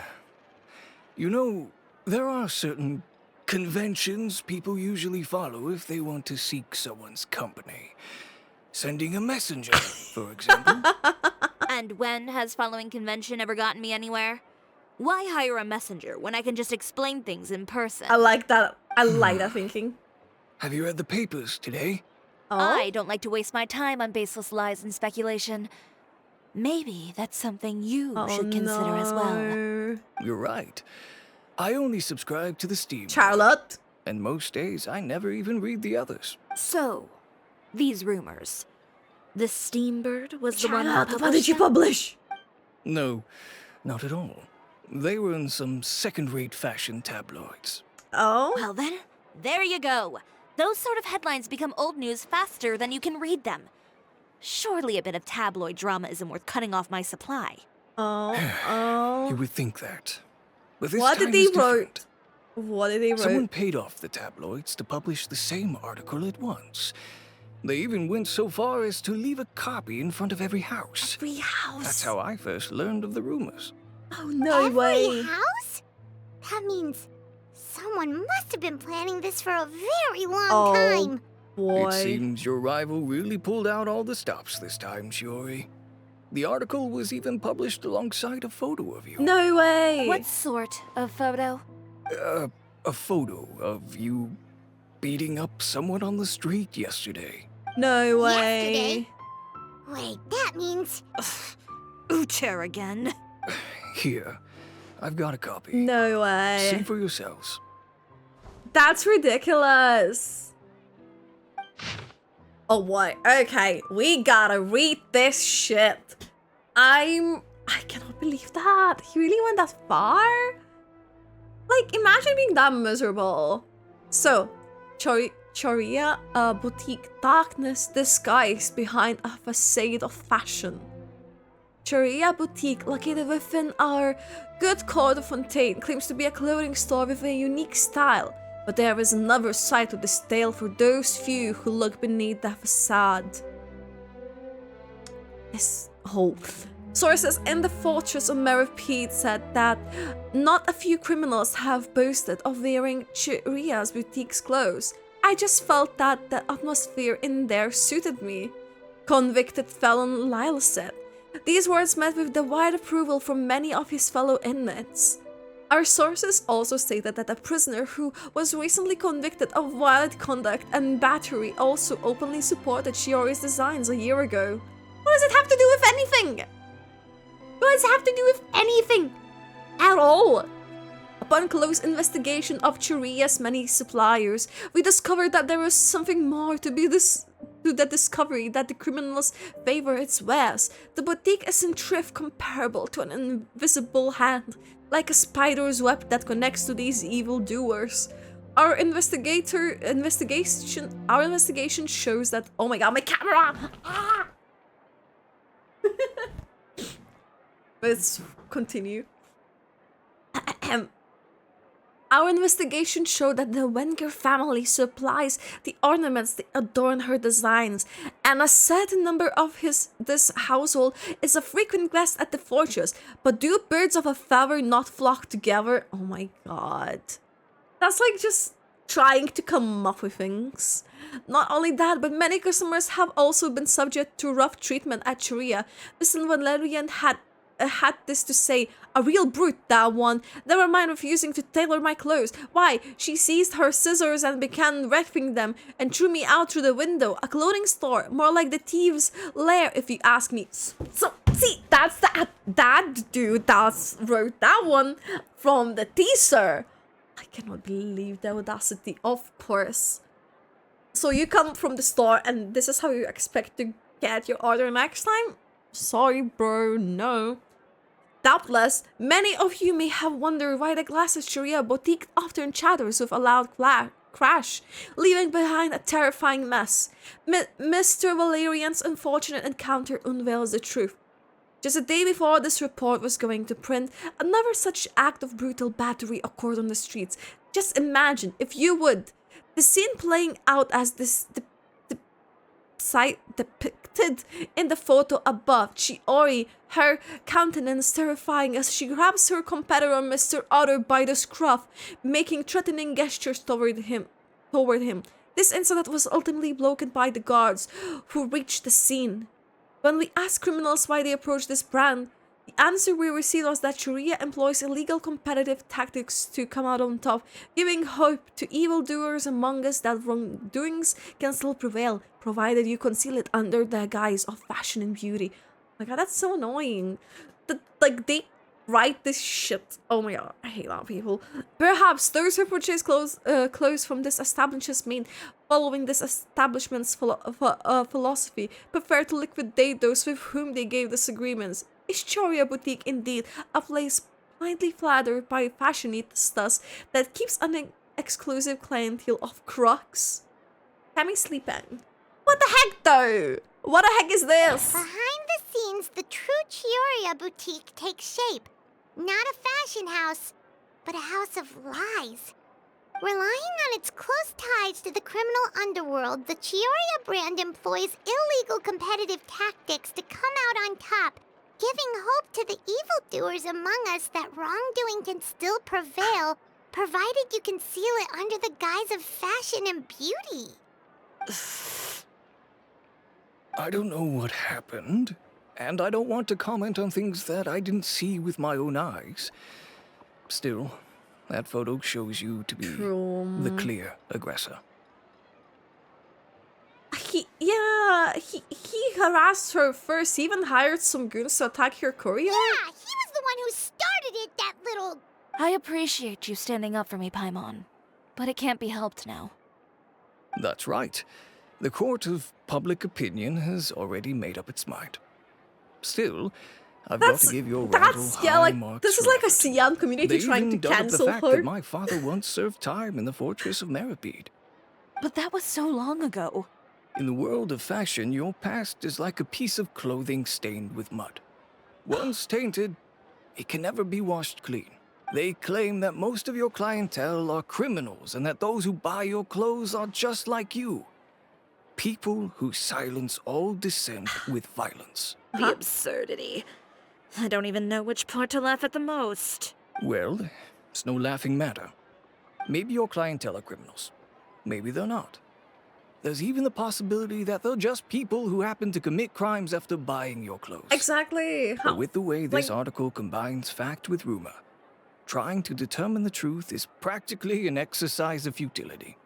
You know, there are certain conventions people usually follow if they want to seek someone's company. Sending a messenger, for example. And when has following convention ever gotten me anywhere? Why hire a messenger when I can just explain things in person? I like that. I like that thinking. Have you read the papers today? Oh. I don't like to waste my time on baseless lies and speculation. Maybe that's something you should consider as well. no. You're right. I only subscribe to the Steam. Charlotte. And most days I never even read the others. So, these rumors. The Steambird was the one who Charlotte, what did published you them? publish? No, not at all. They were in some second-rate fashion tabloids. Oh. Well then, there you go. Those sort of headlines become old news faster than you can read them. Surely a bit of tabloid drama isn't worth cutting off my supply. Oh. You Oh. would think that. But this What did time they is different. wrote? What did they write? Someone paid off the tabloids to publish the same article at once. They even went so far as to leave a copy in front of every house. Every house. That's how I first learned of the rumors. Oh no Every way. house? That means someone must have been planning this for a very long Oh. time. Boy. It seems your rival really pulled out all the stops this time, Chiori. The article was even published alongside a photo of you. No way. What sort of photo? A photo of you beating up someone on the street yesterday. No way. Yesterday? Wait, that means Ucher again. Here, I've got a copy. No See way. for yourselves. That's ridiculous. Oh what? Okay, we gotta read this shit. I cannot believe that. He really went that far? Like, imagine being that miserable. So, Choria, a boutique darkness disguised behind a facade of fashion. Chiori boutique located within our good Court of Fontaine claims to be a clothing store with a unique style, but there is another side to this tale for those few who look beneath the facade. This whole sources in the Fortress of Meripede said that not a few criminals have boasted of wearing Chiori's boutique's clothes. I just felt that the atmosphere in there suited me, convicted felon Lyle said. These words met with the wide approval from many of his fellow inmates. Our sources also stated that a prisoner who was recently convicted of violent conduct and battery also openly supported Chiori's designs a year ago. What does it have to do with anything? What does it have to do with anything? At all? Upon close investigation of Chiori's many suppliers, we discovered that there was something more to the discovery that the criminals favor its wares. The boutique is in thrift comparable to an invisible hand, like a spider's web that connects to these evil doers. Our investigation shows that— oh my god, my camera! Ah! Let's continue. Our investigation showed that the Wenger family supplies the ornaments that adorn her designs, and a certain number of this household is a frequent guest at the fortress. But do birds of a feather not flock together? Oh my god. That's like just trying to come up with things. Not only that, but many customers have also been subject to rough treatment at Chiori. Miss Valerian had this to say: "A real brute, that one. Never mind refusing to tailor my clothes. Why, she seized her scissors and began wrecking them and threw me out through the window. A clothing store, more like the thieves' lair, if you ask me." So, see, that's that dude that wrote that one from the teaser. I cannot believe the audacity, of course. So you come from the store and this is how you expect to get your order next time? Sorry, bro, no. Doubtless, many of you may have wondered why the glasses Chiori boutique often chatters with a loud crash, leaving behind a terrifying mess. Mr. Valerian's unfortunate encounter unveils the truth. Just a day before this report was going to print, another such act of brutal battery occurred on the streets. Just imagine, if you would, the scene playing out as this sight depicted in the photo above. Chiori, her countenance terrifying as she grabs her competitor Mr. Otter by the scruff, making threatening gestures toward him. This incident was ultimately blocked by the guards, who reached the scene. When we asked criminals why they approached this brand, the answer we received was that Chiori employs illegal competitive tactics to come out on top, giving hope to evildoers among us that wrongdoings can still prevail, provided you conceal it under the guise of fashion and beauty. Oh my god, that's so annoying. They write this shit. Oh my god, I hate that people. Perhaps those who purchase clothes from this establishment's main, following this establishment's philosophy, prefer to liquidate those with whom they gave disagreements. Is Chiori boutique indeed a place blindly flattered by fashionistas that keeps an exclusive clientele of crooks? Cammy's sleeping. What the heck though? What the heck is this? Behind the scenes, the true Chiori boutique takes shape. Not a fashion house, but a house of lies. Relying on its close ties to the criminal underworld, the Chiori brand employs illegal competitive tactics to come out on top, giving hope to the evildoers among us that wrongdoing can still prevail, provided you conceal it under the guise of fashion and beauty. I don't know what happened, and I don't want to comment on things that I didn't see with my own eyes. Still, that photo shows you to be the clear aggressor. He harassed her first. He even hired some goons to attack her courier. Yeah, he was the one who started it, that little... I appreciate you standing up for me, Paimon, but it can't be helped now. That's right. The court of public opinion has already made up its mind. Still, I've got to give your rival high marks. This is like a CM community trying to cancel the fact her. that my father once served time in the Fortress of Meripede. But that was so long ago. In the world of fashion, your past is like a piece of clothing stained with mud. Once tainted, it can never be washed clean. They claim that most of your clientele are criminals and that those who buy your clothes are just like you. People who silence all dissent with violence. The absurdity. I don't even know which part to laugh at the most. Well, it's no laughing matter. Maybe your clientele are criminals. Maybe they're not. There's even the possibility that they're just people who happen to commit crimes after buying your clothes. Exactly. But with the way this article combines fact with rumor, trying to determine the truth is practically an exercise of futility.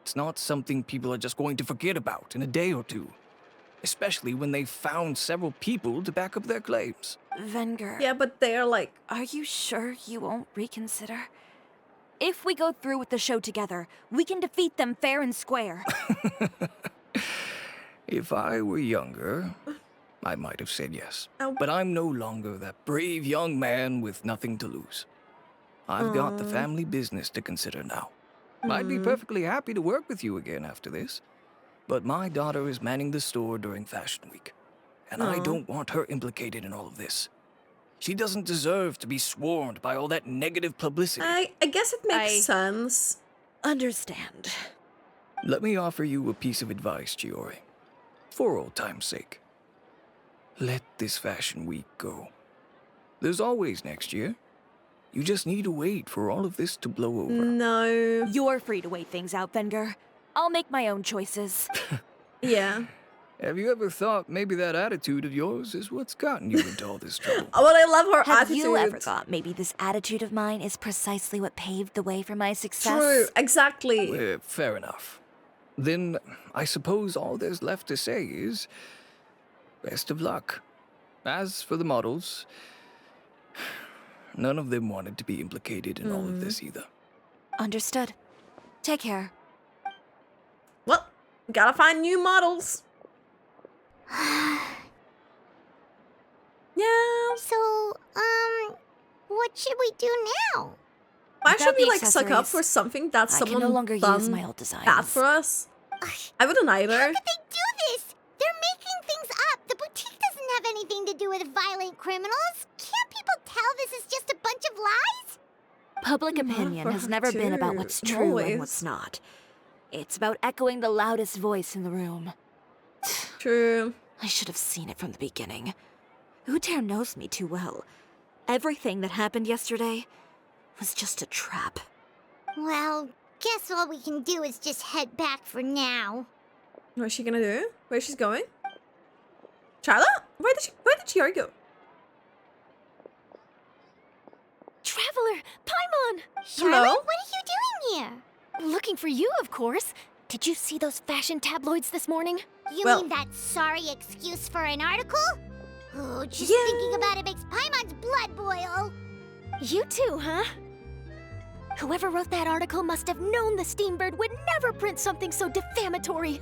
It's not something people are just going to forget about in a day or two, especially when they've found several people to back up their claims. Venger. Yeah, but they're like, Are you sure you won't reconsider? If we go through with the show together, we can defeat them fair and square. If I were younger, I might have said yes. Oh. But I'm no longer that brave young man with nothing to lose. I've got the family business to consider now. I'd be perfectly happy to work with you again after this. But my daughter is manning the store during Fashion Week. And I don't want her implicated in all of this. She doesn't deserve to be swarmed by all that negative publicity. I guess it makes sense. Understand. Let me offer you a piece of advice, Chiori. For old time's sake. Let this Fashion Week go. There's always next year. You just need to wait for all of this to blow over. No. You're free to wait things out, Venger. I'll make my own choices. Yeah. Have you ever thought maybe that attitude of yours is what's gotten you into all this trouble? Oh, well, I love her Have attitude. you ever thought maybe this attitude of mine is precisely what paved the way for my success? True, exactly. Fair enough. Then I suppose all there's left to say is best of luck. As for the models, none of them wanted to be implicated in all of this either. Understood. Take care. Well, gotta find new models. Yeah. So, what should we do now? Why Without should we the like suck up accessories, for something that I someone can no longer done use my old designs. bad for us? I wouldn't How either. could they do this? They're making things up. The boutique doesn't have anything to do with violent criminals. Can't people tell this is just a bunch of lies? Public opinion for has her never been about too, what's true always. and what's not. It's about echoing the loudest voice in the room. True. I should have seen it from the beginning. Uter knows me too well. Everything that happened yesterday was just a trap. Well, guess all we can do is just head back for now. What's she gonna do? Where she's going? Charlotte? Where did Chiori go? Traveler! Paimon! Charlotte, Hello? what are you doing here? Looking for you, of course. Did you see those fashion tabloids this morning? You Well- mean that sorry excuse for an article? Oh, just Yeah. thinking about it makes Paimon's blood boil. You too, huh? Whoever wrote that article must have known the Steambird would never print something so defamatory.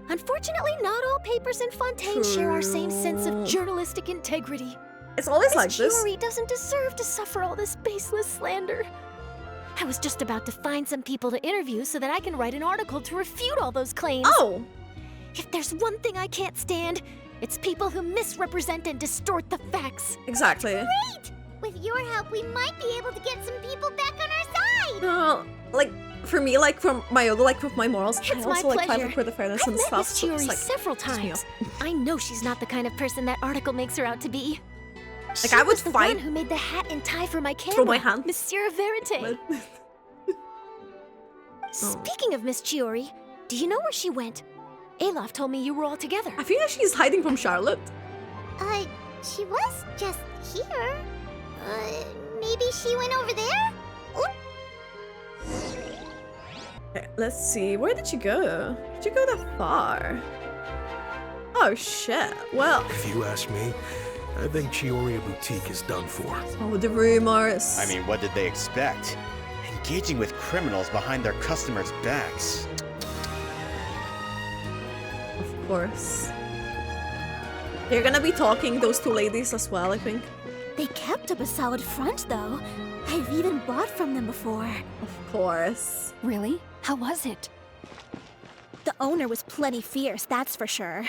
Unfortunately, not all papers in Fontaine share our same sense of journalistic integrity. It's always like Miss this. Chiori doesn't deserve to suffer all this baseless slander. I was just about to find some people to interview so that I can write an article to refute all those claims. Oh! If there's one thing I can't stand, it's people who misrepresent and distort the facts. Exactly. Great! With your help, we might be able to get some people back on our side. No, like, for me, like, from my other, like, with my morals, I It's my also, like, fight pleasure. for the fairness I've and met stuff. Miss So it's, Chiori like, several pisses me times. off. I know she's not the kind of person that article makes her out to be. Like, She I would was the fight one who made the hat and tie for my camera. through my hand. Monsieur Verite. Speaking of Miss Chiori, do you know where she went? Alof told me you were all together. I feel like she's hiding from Charlotte. She was just here. Maybe she went over there? Okay, let's see. Where did she go? Did she go that far? Oh, shit. Well, If you ask me, I think Chiori Boutique is done for. oh, the rumors. I mean, what did they expect? Engaging with criminals behind their customers' backs. Of course. They're gonna be talking, those two ladies as well, I think. They kept up a solid front, though. I've even bought from them before. Of course. Really? How was it? The owner was plenty fierce, that's for sure.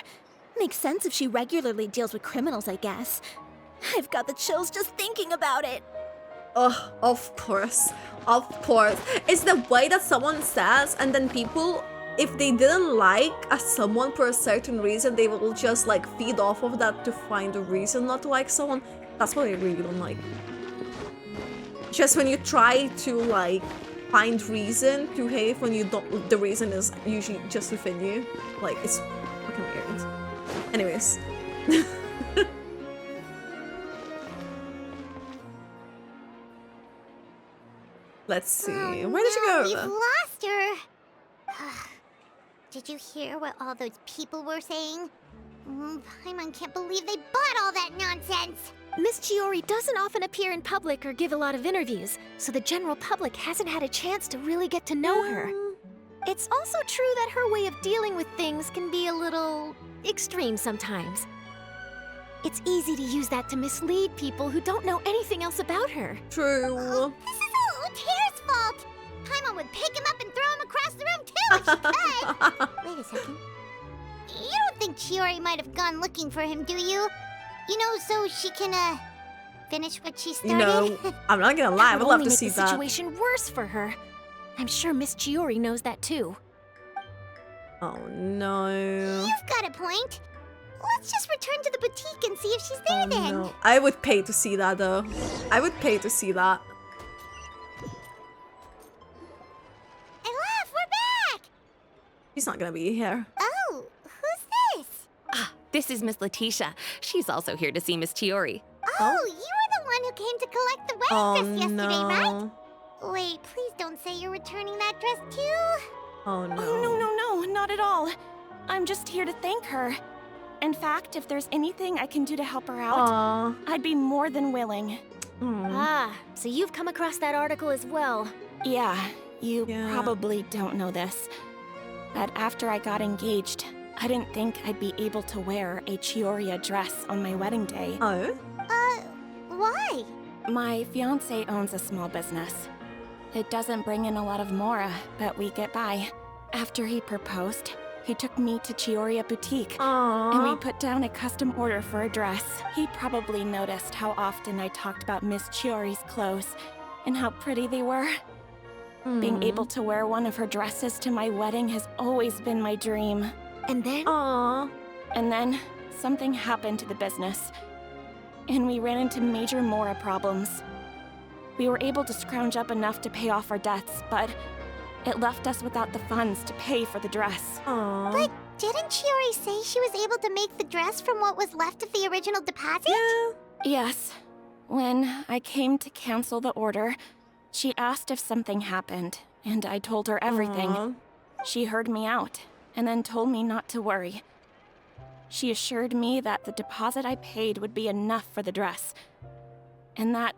Makes sense if she regularly deals with criminals, I guess. I've got the chills just thinking about it. Oh, of course. Of course. It's the way that someone says, and then people, if they didn't like someone for a certain reason, they will just like feed off of that to find a reason not to like someone. That's what I really don't like. Just when you try to like find reason to hate when you don't, the reason is usually just within you. Like, it's fucking weird. Anyways. Let's see. Oh, Where did you no, go? we've lost her. Did you hear what all those people were saying? Paimon can't believe they bought all that nonsense. Miss Chiori doesn't often appear in public or give a lot of interviews, so the general public hasn't had a chance to really get to know her. It's also true that her way of dealing with things can be a little extreme sometimes. It's easy to use that to mislead people who don't know anything else about her. True. Oh, this is all Uteir's fault. Paimon would pick him up and throw him across the room too if she could. Wait a second. You don't think Chiori might have gone looking for him, do you? You know, so she can, finish what she started? No, I'm not gonna lie, I would love to see the that. situation worse for her. I'm sure Miss Chiori knows that too. Oh no. You've got a point. Let's just return to the boutique and see if she's there then. No. I would pay to see that though. I would pay to see that. Elaf, we're back! She's not gonna be here. Oh, who's this? Ah, this is Miss Letitia. She's also here to see Miss Chiori. Oh, you were the one who came to collect the wedding dress yesterday, right? No. Wait, please don't say you're returning that dress too. Oh no. Oh, no, not at all. I'm just here to thank her. In fact, if there's anything I can do to help her out, Aww. I'd be more than willing. Ah, so you've come across that article as well. Yeah, you Yeah. probably don't know this, but after I got engaged, I didn't think I'd be able to wear a Chiori dress on my wedding day. Oh? Why? My fiancé owns a small business. It doesn't bring in a lot of mora, but we get by. After he proposed, he took me to Chiori boutique, and we Aww. put down a custom order for a dress. He probably noticed how often I talked about Miss Chiori's clothes and how pretty they were. Being able to wear one of her dresses to my wedding has always been my dream. And then? Aww. And then, something happened to the business, and we ran into major mora problems. We were able to scrounge up enough to pay off our debts, but it left us without the funds to pay for the dress. Aww. But didn't Chiori say she was able to make the dress from what was left of the original deposit? Yeah. Yes. When I came to cancel the order, she asked if something happened, and I told her everything. Aww. She heard me out, and then told me not to worry. She assured me that the deposit I paid would be enough for the dress, and that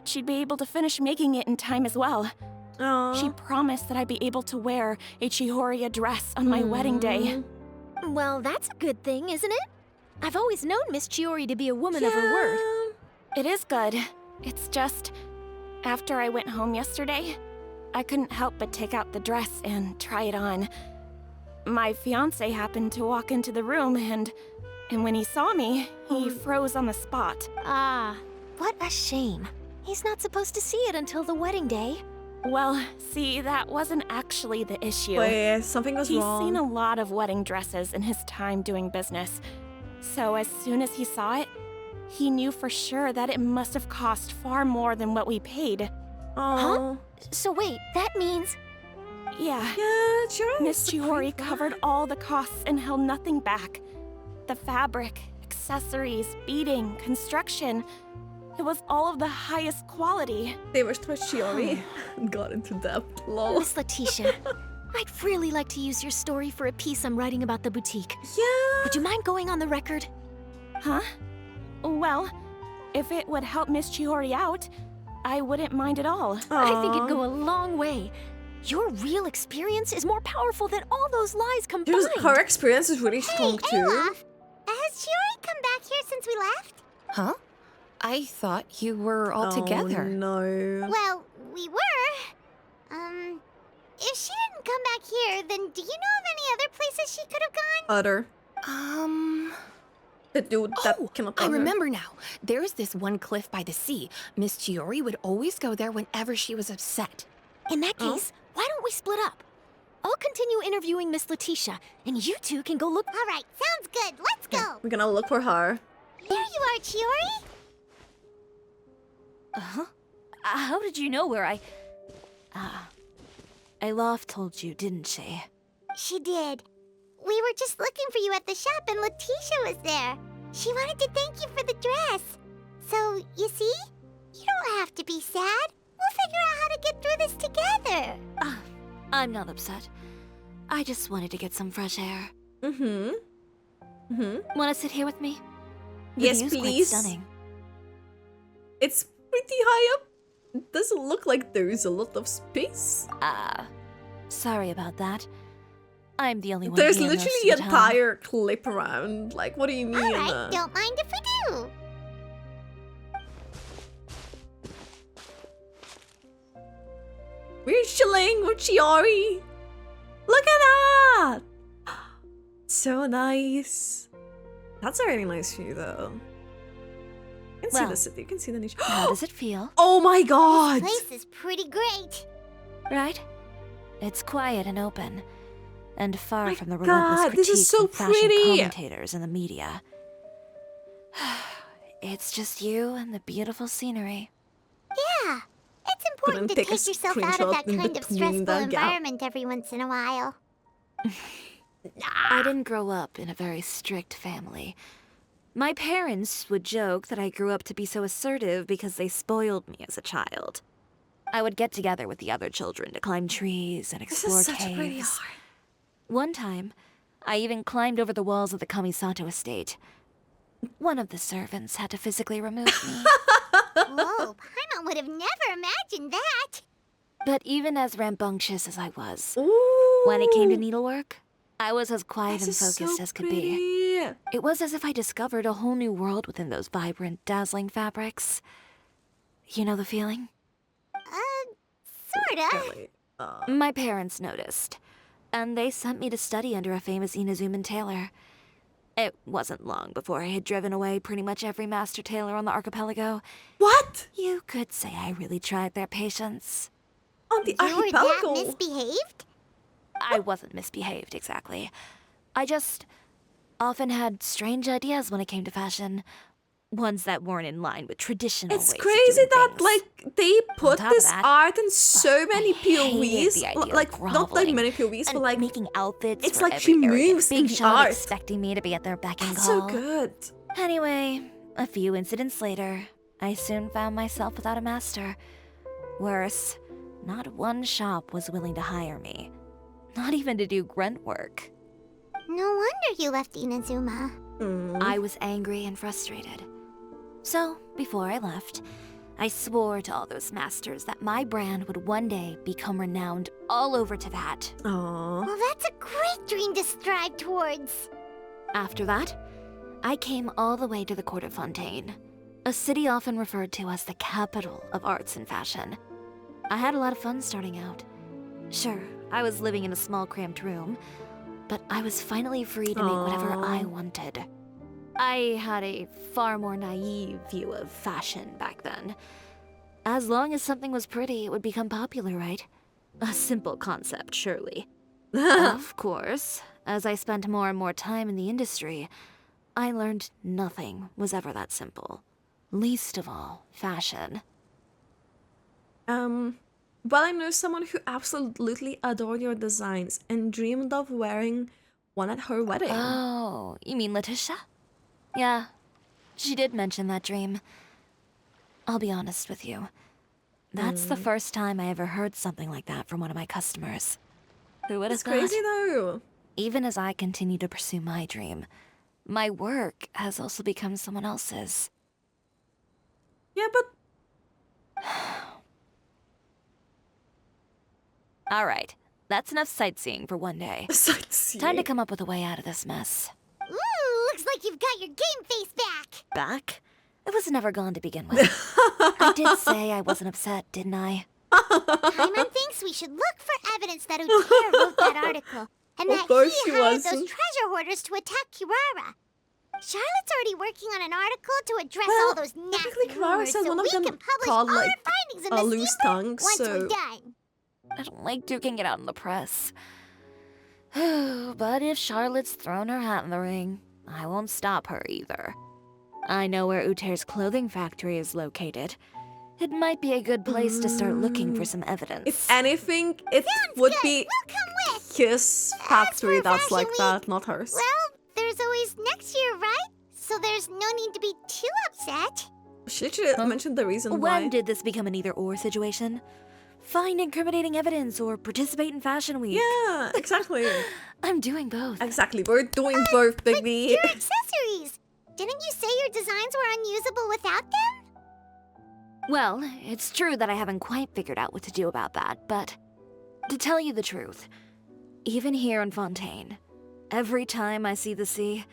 she'd be able to finish making it in time as well. Aww. She promised that I'd be able to wear a Chiori dress on my wedding day. Well, that's a good thing, isn't it? I've always known Miss Chiori to be a woman of her word. It is good. It's just, after I went home yesterday, I couldn't help but take out the dress and try it on. My fiancé happened to walk into the room, and when he saw me, he froze on the spot. Ah, what a shame. He's not supposed to see it until the wedding day. Well, see, that wasn't actually the issue. Wait, something was He's wrong. seen a lot of wedding dresses in his time doing business. So as soon as he saw it, he knew for sure that it must have cost far more than what we paid. Aww. So wait, that means... Yeah. Yeah, sure. Miss Chiori covered all the costs and held nothing back. The fabric, accessories, beading, construction. It was all of the highest quality. They were towards Chiori. Got into depth. Lol. Miss Letitia, I'd really like to use your story for a piece I'm writing about the boutique. Yeah. Would you mind going on the record? Huh? Well, if it would help Miss Chiori out, I wouldn't mind at all. I think it'd go a long way. Your real experience is more powerful than all those lies combined. Her experience is really strong Hey, too. Olaf, has Chiori come back here since we left? Huh? I thought you were all together. No. Well, we were. If she didn't come back here, then do you know of any other places she could have gone? Utter. The dude that cannot I tell her. remember now. There's this one cliff by the sea. Miss Chiori would always go there whenever she was upset. In that case, why don't we split up? I'll continue interviewing Miss Letitia, and you two can go look. All right, sounds good. Let's go. We're gonna look for her. There you are, Chiori. How did you know where I... Aloft told you, didn't she? She did. We were just looking for you at the shop, and Letitia was there. She wanted to thank you for the dress. So, you see? You don't have to be sad. We'll figure out how to get through this together. I'm not upset. I just wanted to get some fresh air. Want to sit here with me? The Yes, view's quite please. stunning. It's pretty high up. It doesn't look like there's a lot of space. Sorry about that. I'm the only one There's here literally most the of the time. entire clip around. Like, what do you mean? All right, don't mind if we do. We're chilling with Chiori. Look at that! So nice. That's a really nice view, though. You can see Well, the city. You can see the nature. How does it feel? Oh my god! This place is pretty great. Right? It's quiet and open, and far My from the relentless God, this critiques is so of fashion pretty. commentators and the media. It's just you and the beautiful scenery. Yeah, it's important to take take a yourself out of that screenshot in kind of between stressful the gap. environment every once in a while. I didn't grow up in a very strict family. My parents would joke that I grew up to be so assertive because they spoiled me as a child. I would get together with the other children to climb trees and This explore is such a pretty caves. art. One time, I even climbed over the walls of the Kamisato estate. One of the servants had to physically remove me. Whoa, Paimon would have never imagined that. But even as rambunctious as I was, Ooh. when it came to needlework, I was as quiet This and is so focused as could be. pretty. It was as if I discovered a whole new world within those vibrant, dazzling fabrics. You know the feeling? Sorta. Really. My parents noticed, and they sent me to study under a famous Inazuman tailor. It wasn't long before I had driven away pretty much every master tailor on the archipelago. What? You could say I really tried their patience. On the You were that archipelago? misbehaved? I wasn't misbehaved, exactly. I just often had strange ideas when it came to fashion. Ones that weren't in line with traditional It's ways crazy of doing that things. like they put top of this that, art in so many I hated POVs. the idea of Like not like groveling many POVs, and but like making outfits. it's for like every she arrogant moves in big the shot art. expecting me to be at their beck and That's call. so good. Anyway, a few incidents later, I soon found myself without a master. Worse, not one shop was willing to hire me. Not even to do grunt work. No wonder you left Inazuma. I was angry and frustrated. So, before I left, I swore to all those masters that my brand would one day become renowned all over Teyvat. Aww. Well, that's a great dream to strive towards. After that, I came all the way to the Court of Fontaine, a city often referred to as the capital of arts and fashion. I had a lot of fun starting out. Sure, I was living in a small cramped room, but I was finally free to make whatever I wanted. I had a far more naive view of fashion back then. As long as something was pretty, it would become popular, right? A simple concept, surely. Of course, as I spent more and more time in the industry, I learned nothing was ever that simple. Least of all, fashion. Well, I know someone who absolutely adored your designs and dreamed of wearing one at her wedding. Oh, you mean Letitia? Yeah, she did mention that dream. I'll be honest with you. That's the first time I ever heard something like that from one of my customers. Who would have It's thought? crazy though. Even as I continue to pursue my dream, my work has also become someone else's. Yeah, but All right, that's enough sightseeing for one day. sightseeing. Time to come up with a way out of this mess. Ooh, looks like you've got your game face back. Back? It was never gone to begin with. I did say I wasn't upset, didn't I? Paimon thinks we should look for evidence that Uchiha wrote that article. And Of that course he she hired wasn't. those treasure hoarders to attack Kirara. Charlotte's already working on an article to address Well, all those nasty technically, Kirara rumors said so one of we them can publish called, all like, our findings in a the loose steamer tongue, once so... we're done. I don't like duking it out in the press. But if Charlotte's thrown her hat in the ring, I won't stop her either. I know where Uter's clothing factory is located. It might be a good place to start looking for some evidence. If anything, it would good. be We'll come with. his factory for that's Fashion like Week, that, not hers. Well, there's always next year, right? So there's no need to be too upset. She should mention the reason why. When did this become an either-or situation? Find incriminating evidence or participate in Fashion Week. Yeah, exactly. I'm doing both. Exactly, we're doing both, But baby. your accessories! Didn't you say your designs were unusable without them? Well, it's true that I haven't quite figured out what to do about that, but to tell you the truth, even here in Fontaine, every time I see the sea,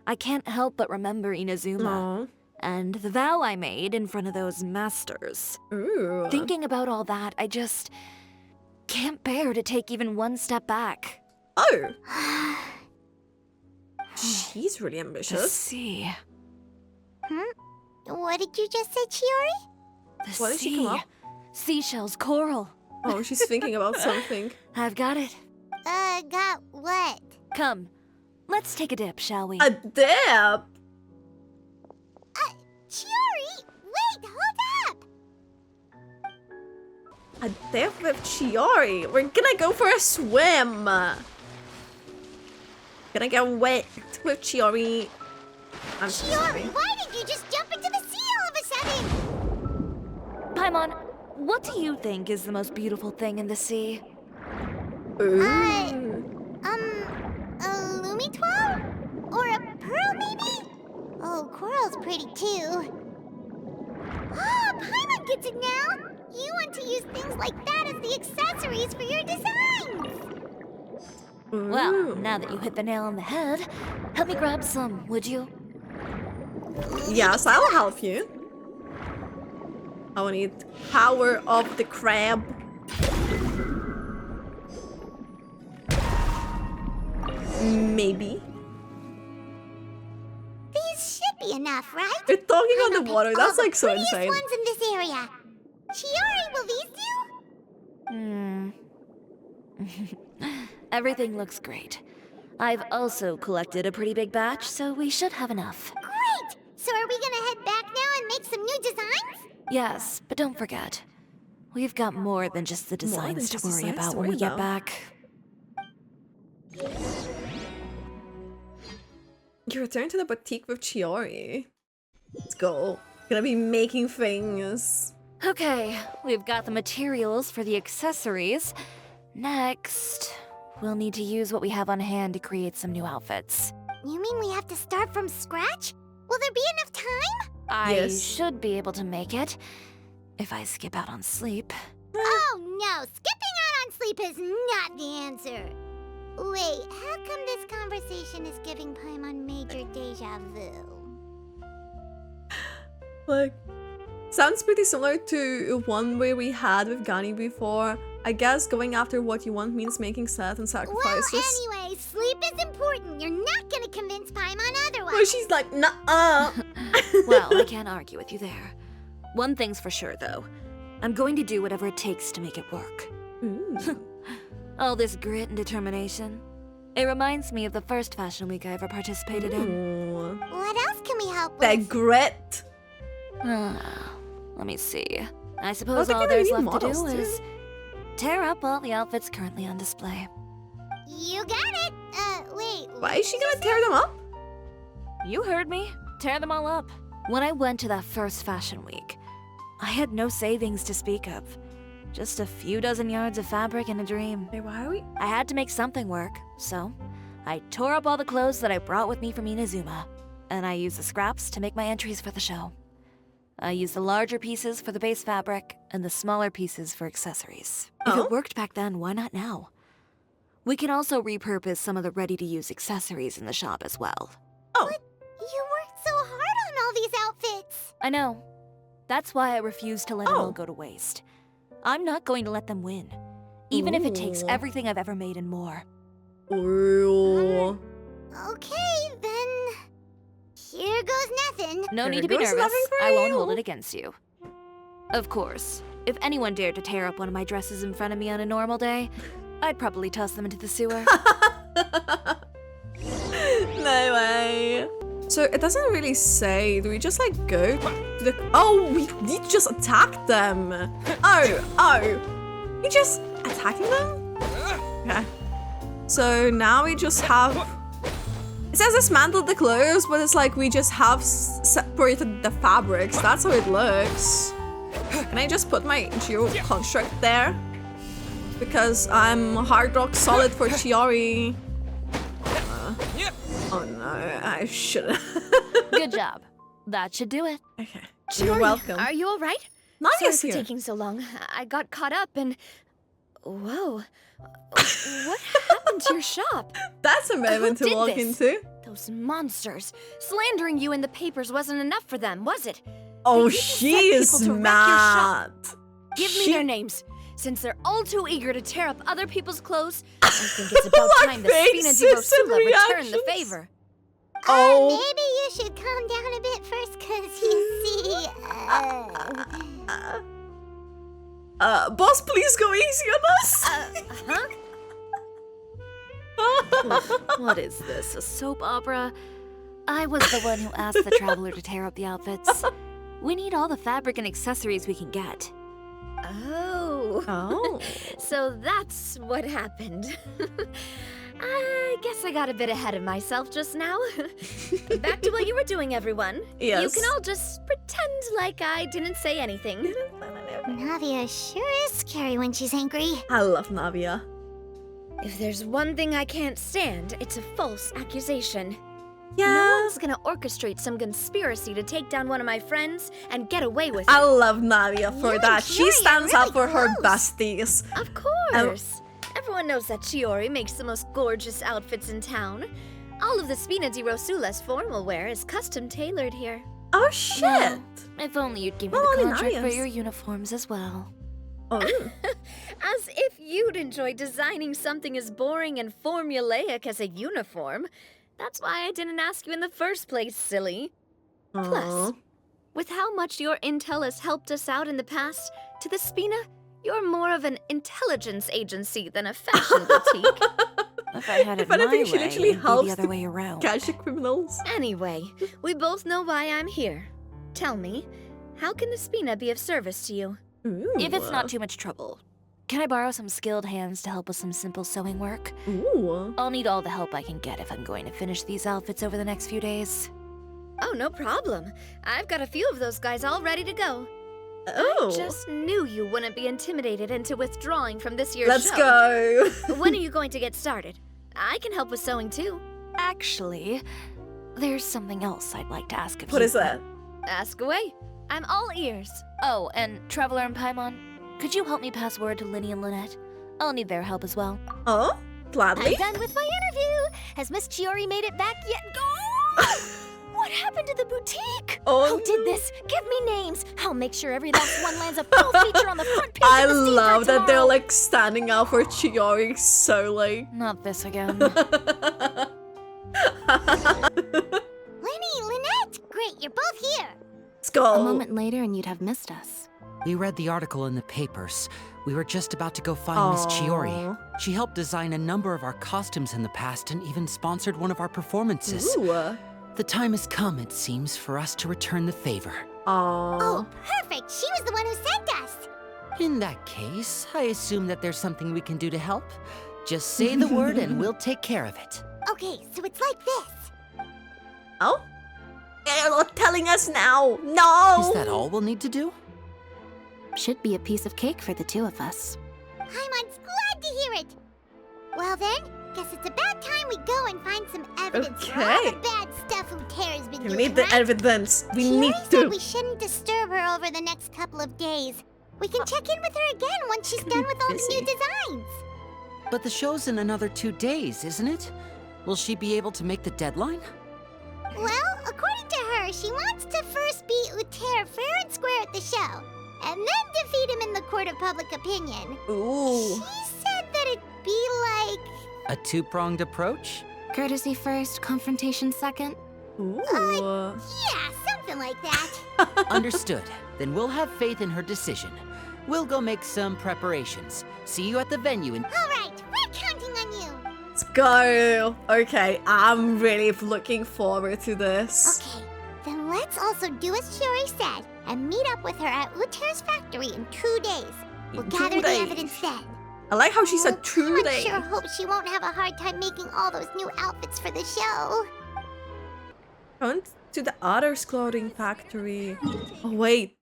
I can't help but remember Inazuma Aw. and the vow I made in front of those masters. Ooh. Thinking about all that, I just can't bear to take even one step back. Oh. She's really The ambitious. sea. What did you just say, Chiori? The What did sea. she come up? Seashells, coral. Oh, she's thinking about something. I've got it. Got what? Come, let's take a dip, shall we? A dip? Chiori, wait, hold up! A dip with Chiori. We're gonna go for a swim. Gonna get wet with Chiori. I'm so Chiori, sorry. why did you just jump into the sea all of a sudden? Paimon, what do you think is the most beautiful thing in the sea? Ooh. A lumitoile? Or a pearl, maybe? Oh, coral's pretty too. Oh, Paimon gets it now! You want to use things like that as the accessories for your designs! Well, Ooh. now that you hit the nail on the head, help me grab some, would you? Yes, I'll help you. I will need power of the crab. Maybe. These should be enough, right? We're talking I'm on gonna the water. pick That's all like the so prettiest insane. ones in this area. Chiori, will these do? Everything looks great. I've also collected a pretty big batch, so we should have enough. Great! So are we gonna head back now and make some new designs? Yes, but don't forget, we've got more than just the designs to just worry designs about to when worry we get about. back. You return to the boutique with Chiori. Let's go. Gonna be making things. Okay, we've got the materials for the accessories. Next, we'll need to use what we have on hand to create some new outfits. You mean we have to start from scratch? Will there be enough time? I Yes. should be able to make it, if I skip out on sleep. Oh no, skipping out on sleep is not the answer. Wait, how come this conversation is giving Paimon major deja vu? Like, sounds pretty similar to one way we had with Gani before. I guess going after what you want means making certain sacrifices. Well, anyway, sleep is important. You're not gonna convince Paimon otherwise. Well, she's like, nah. Well, I can't argue with you there. One thing's for sure, though. I'm going to do whatever it takes to make it work. All this grit and determination. It reminds me of the first Fashion Week I ever participated in. Ooh. What else can we help That with? grit. Let me see. I suppose thinking all they there's need left to do models, too. is tear up all the outfits currently on display. You got it. Wait. Why is she gonna tear them up? You heard me. Tear them all up. When I went to that first Fashion Week, I had no savings to speak of. Just a few dozen yards of fabric and a dream. Wait, why are we? I had to make something work, so I tore up all the clothes that I brought with me from Inazuma, and I used the scraps to make my entries for the show. I used the larger pieces for the base fabric and the smaller pieces for accessories. If Oh? it worked back then, why not now? We can also repurpose some of the ready-to-use accessories in the shop as well. Oh. You worked so hard on all these outfits. I know. That's why I refuse to let it all Oh. go to waste. I'm not going to let them win, even if it takes Ooh. everything I've ever made and more. Ooh. Okay, then. Here goes nothing. No There need to be goes nervous. nothing for I won't you. hold it against you. Of course, if anyone dared to tear up one of my dresses in front of me on a normal day, I'd probably toss them into the sewer. No way. So it doesn't really say. Do we just like go to the? Oh, we need to just attack them. Oh, we just attacking them? Okay. So now we just have. It says dismantled the clothes, but it's like we just have separated the fabrics. That's how it looks. Can I just put my geo construct there? Because I'm hard rock solid for Chiori. Oh no, I shouldn't. Good job. That should do it. Okay. Chiori, You're welcome. Are you all right? Navia's Sorry for here. taking so long. I got caught up and... Whoa. What happened to your shop? That's a moment Who to did walk this? into. Those monsters. Slandering you in the papers wasn't enough for them, was it? Oh, They even she sent is people to wreck your shop. mad. Give me She- their names. Since they're all too eager to tear up other people's clothes, I think it's about Like time the Spina faces di and Rosula returned the reactions. favor. Oh. Maybe you should calm down a bit first, cause you see, Boss, please go easy on us. What is this, a soap opera? I was the one who asked the traveler to tear up the outfits. We need all the fabric and accessories we can get. Oh. So that's what happened. I guess I got a bit ahead of myself just now. Back to what you were doing, everyone. Yes. You can all just pretend like I didn't say anything. Navia sure is scary when she's angry. I love Navia. If there's one thing I can't stand, it's a false accusation. Yeah. No one's gonna orchestrate some conspiracy to take down one of my friends and get away with I it. love Navia for You that. and She Chiori are stands really up for her close. besties. Of course. Everyone knows that Chiori makes the most gorgeous outfits in town. All of the Spina di Rosula's formal wear is custom tailored here. Oh shit. Well, if only you'd give me Well, the only contract for Navia's. your uniforms as well. Oh. As if you'd enjoy designing something as boring and formulaic as a uniform. That's why I didn't ask you in the first place, silly. Plus, with how much your intel has helped us out in the past, to the Spina, you're more of an intelligence agency than a fashion boutique. If I had it If anything, my she way, literally it'd be helps the other to way around. catch the criminals. Anyway, we both know why I'm here. Tell me, how can the Spina be of service to you? Ooh. If it's not too much trouble, can I borrow some skilled hands to help with some simple sewing work? Ooh. I'll need all the help I can get if I'm going to finish these outfits over the next few days. Oh, no problem. I've got a few of those guys all ready to go. Oh. I just knew you wouldn't be intimidated into withdrawing from this year's Let's show. go. When are you going to get started? I can help with sewing too. Actually, there's something else I'd like to ask of you. What is that? Ask away. I'm all ears. Oh, and Traveler and Paimon, could you help me pass word to Linny and Lynette? I'll need their help as well. Oh, gladly. I'm done with my interview. Has Miss Chiori made it back yet? Go! What happened to the boutique? Oh, Who did this? Give me names. I'll make sure every last one lands a full feature on the front page I of the Steam love for that they're tomorrow. like standing out for Chiori so like. Not this again. Lenny, Lynette! Great, you're both here. Let's go. A moment later and you'd have missed us. We read the article in the papers. We were just about to go find Miss Chiori. She helped design a number of our costumes in the past and even sponsored one of our performances. Ooh. The time has come, it seems, for us to return the favor. Oh, perfect. She was the one who sent us. In that case, I assume that there's something we can do to help. Just say the word and we'll take care of it. Okay, so it's like this. Oh? They're not telling us now. No. Is that all we'll need to do? Should be a piece of cake for the two of us. Paimon's glad to hear it. Well then, guess it's about time we go and find some evidence for all Okay. the bad stuff Utera's been We doing, need the right? evidence. We Chiori need said to. we shouldn't disturb her over the next couple of days. We can check in with her again once she's done with all the new designs. But the show's in another 2 days, isn't it? Will she be able to make the deadline? Well, according to her, she wants to first beat Uther fair and square at the show, and then defeat him in the court of public opinion. Ooh. She said that it'd be like A two-pronged approach? Courtesy first, confrontation second. Ooh. Yeah, something like that. Understood. Then we'll have faith in her decision. We'll go make some preparations. See you at the venue in... All right, we're counting on you. Let's go. Okay, I'm really looking forward to this. Okay, then let's also do as Chiori said and meet up with her at Uter's factory in 2 days. We'll gather the evidence then. I like how she said 2 I days. sure hope she won't have a hard time making all those new outfits for the show. Going to the other's clothing factory. Oh, wait.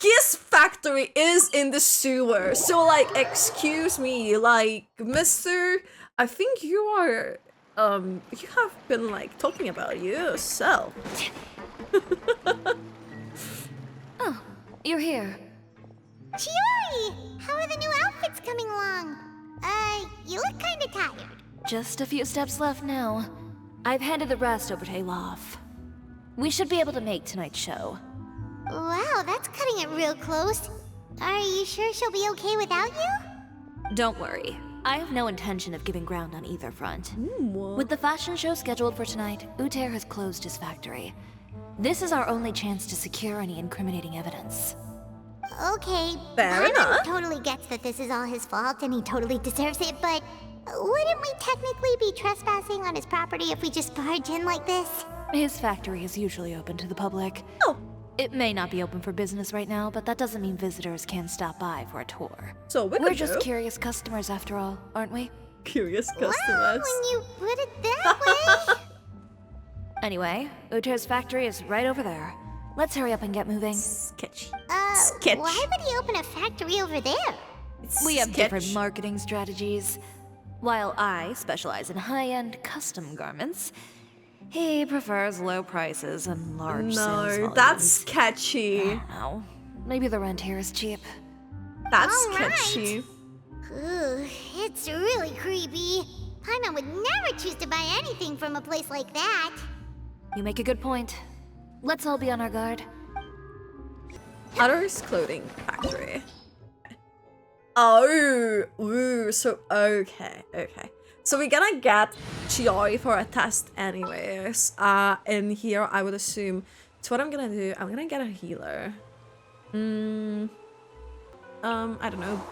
His factory is in the sewer. So, like, excuse me, like, mister, I think you are, you have been, like, talking about yourself. Oh, you're here. Chiori, how are the new outfits coming along? You look kinda tired. Just a few steps left now. I've handed the rest over to Olaf. We should be able to make tonight's show. Wow, that's cutting it real close. Are you sure she'll be okay without you? Don't worry. I have no intention of giving ground on either front. With the fashion show scheduled for tonight, Uter has closed his factory. This is our only chance to secure any incriminating evidence. Okay, Fair Paimon enough. totally gets that this is all his fault and he totally deserves it, but wouldn't we technically be trespassing on his property if we just barge in like this? His factory is usually open to the public. Oh. It may not be open for business right now, but that doesn't mean visitors can't stop by for a tour. So We're just curious customers after all, aren't we? Curious Well, customers. when you put it that way... Anyway, Uter's factory is right over there. Let's hurry up and get moving. Sketchy. Why would he open a factory over there? We have different marketing strategies. While I specialize in high-end custom garments, he prefers low prices and large sales No, volumes. that's sketchy. I don't know. Maybe the rent here is cheap. That's All right. sketchy. Ugh, it's really creepy. Paimon would never choose to buy anything from a place like that. You make a good point. Let's all be on our guard. Other's clothing factory. Oh, ooh, so okay. So we're gonna get Chiori for a test anyways. In here, I would assume. So what I'm gonna do, I'm gonna get a healer. I don't know.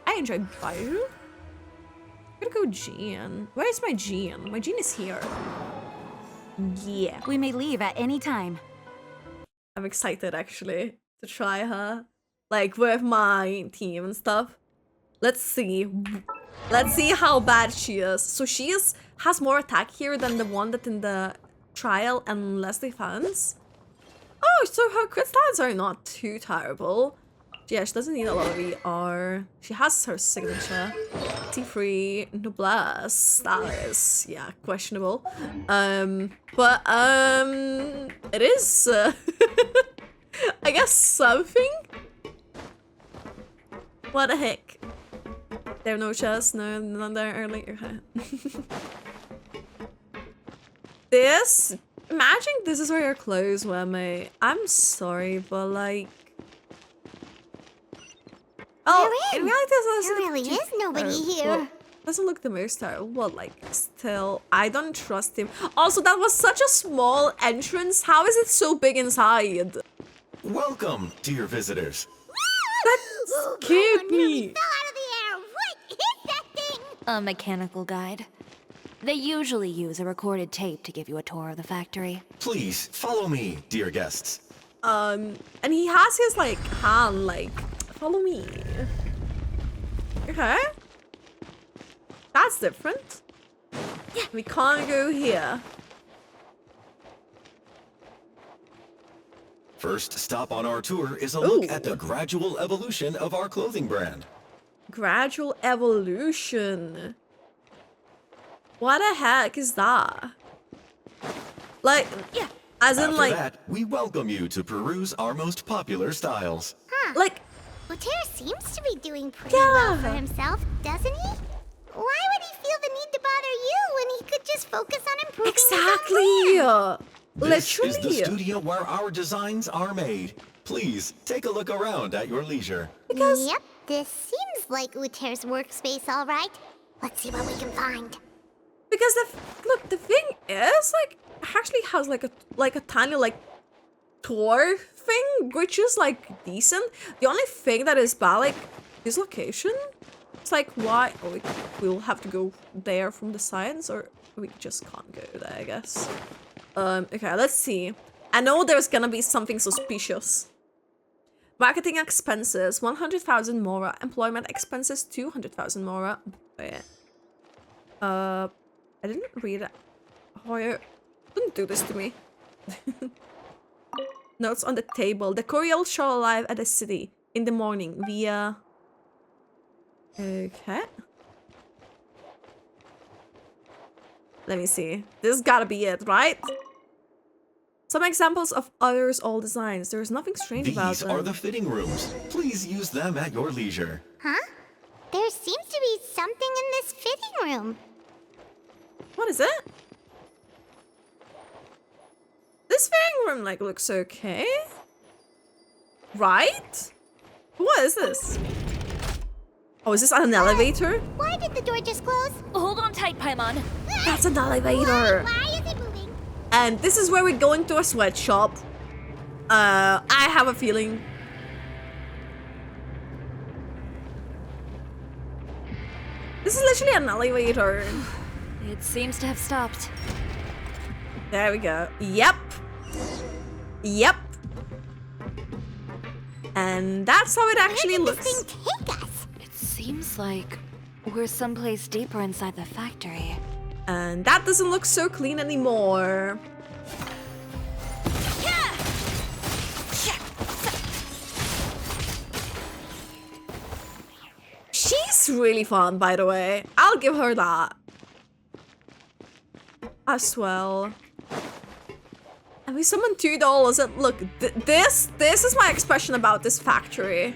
I enjoy Bio. I'm gonna go Jean. Where is my Jean? My Jean is here. Yeah. We may leave at any time. I'm excited actually to try her. Like with my team and stuff. Let's see. Let's see how bad she is. So she has more attack here than the one that in the trial and less defense. Oh, so her crit stats are not too terrible. Yeah, she doesn't need a lot of ER. She has her signature. T3 noblesse. That is, yeah, questionable. But it is, I guess something. What the heck? There are no chests, no, none there earlier. Imagine this is where your clothes were made. I'm sorry, but like. Oh, in reality, There really is nobody here. Doesn't look the most terrible. Well, like, still, I don't trust him. Also, that was such a small entrance. How is it so big inside? Welcome, dear visitors. That scared me. Fell out of the air. What is that thing? A mechanical guide. They usually use a recorded tape to give you a tour of the factory. Please follow me, dear guests. And he has his, like, hand, like, follow me. Okay. That's different. Yeah. We can't go here. First stop on our tour is a look at the gradual evolution of our clothing brand. Gradual evolution. What the heck is that? Like, yeah, as in After like, that, we welcome you to peruse our most popular styles. Huh. like, Uter seems to be doing pretty well for himself, doesn't he? Why would he feel the need to bother you when he could just focus on improving his own brand? This is the studio where our designs are made. Please, take a look around at your leisure. Yep, this seems like Uter's workspace, all right. Let's see what we can find. Because look, the thing is, like, it actually has like a tiny like tour thing, which is like decent. The only thing that is bad, like, this location. It's like, why? Oh, we'll have to go there from the sides, or we just can't go there, I guess. Okay, let's see. I know there's gonna be something suspicious. Marketing expenses, 100,000 more. Employment expenses, 200,000 more. Wait. I didn't read it. Oh, you didn't do this to me. Notes on the table. The courier shall arrive at the city in the morning via... Okay. Let me see. This gotta be it, right? Some examples of others' old designs. There's nothing strange about them. These are the fitting rooms. Please use them at your leisure. Huh? There seems to be something in this fitting room. What is it? This fitting room, like, looks okay. Right? What is this? Oh, is this an elevator? Why did the door just close? Hold on tight, Paimon. That's an elevator. Why is it moving? And this is where we're going to a sweatshop. I have a feeling. This is literally an elevator. It seems to have stopped. There we go. Yep. Yep. And that's how it actually looks. Where did this thing take us? It seems like we're someplace deeper inside the factory. And that doesn't look so clean anymore. She's really fun, by the way. I'll give her that. As well. And we summoned $2. And look, this is my expression about this factory.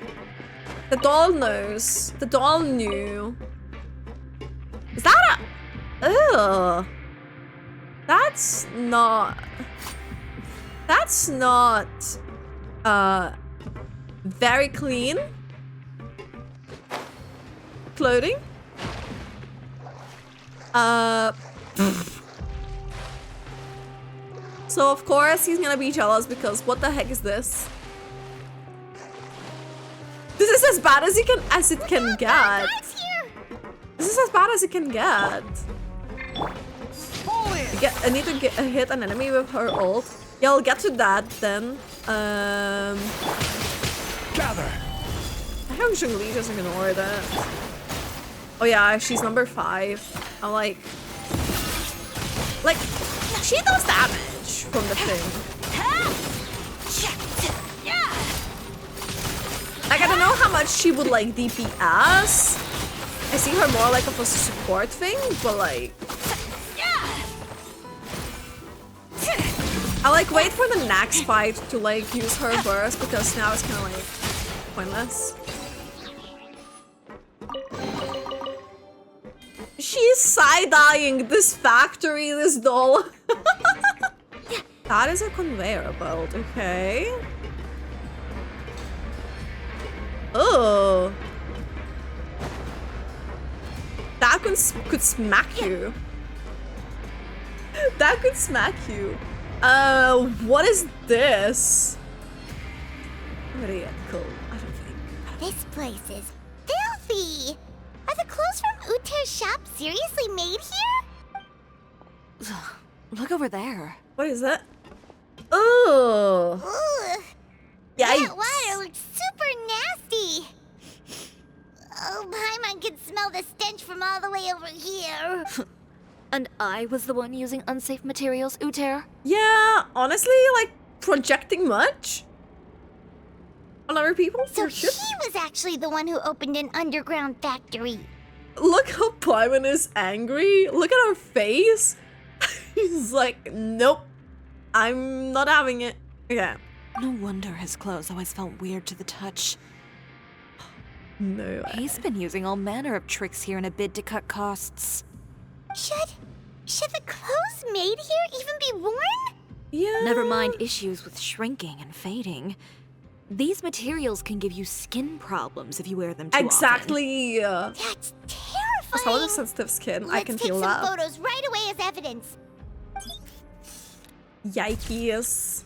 The doll knows. The doll knew. Is that a... Ugh. That's not... That's not... very clean. Clothing. So of course he's gonna be jealous because what the heck is this? This is as bad as it can get. This is as bad as it can get. I need to hit an enemy with her ult. Yeah, I'll get to that then. Gather. I hope Zhongli doesn't ignore that. Oh yeah, she's number 5. I'm like, she does damage from the thing. Like, I don't know how much she would like DPS. I see her more like of a support thing, but like, I like wait for the next fight to like use her burst because now it's kind of like pointless. She's side-eyeing this factory, this doll. That is a conveyor belt, okay. Oh. That could smack you. That could smack you. What is this? Very cool, I don't think. This place is filthy. Are the clothes from Uter's shop seriously made here? Look over there. What is that? Oh. Yikes. That water looks super nasty. Oh, Paimon can smell the stench from all the way over here. And I was the one using unsafe materials, Uter? Yeah, honestly, like, projecting much on other people? So he was actually the one who opened an underground factory. Look how Paimon is angry. Look at her face. He's like, nope, I'm not having it. Okay. No wonder his clothes always felt weird to the touch. No way. He's been using all manner of tricks here in a bid to cut costs. Should the clothes made here even be worn? Yeah. Never mind issues with shrinking and fading. These materials can give you skin problems if you wear them too often. Exactly. That's terrifying. As someone with sensitive skin, I can feel Let's that. take some photos right away as evidence. Yikes.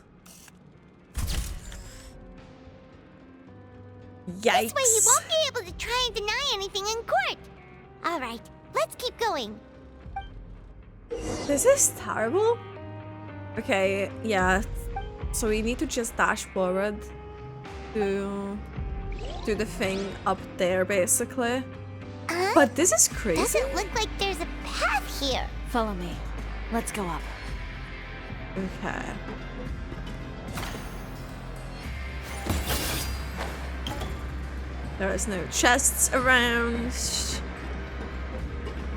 Yikes. This way he won't be able to try and deny anything in court. All right, let's keep going. This is terrible. Okay, yeah. So we need to just dash forward to do the thing up there, basically. But this is crazy. Doesn't look like there's a path here. Follow me. Let's go up. Okay. There is no chests around.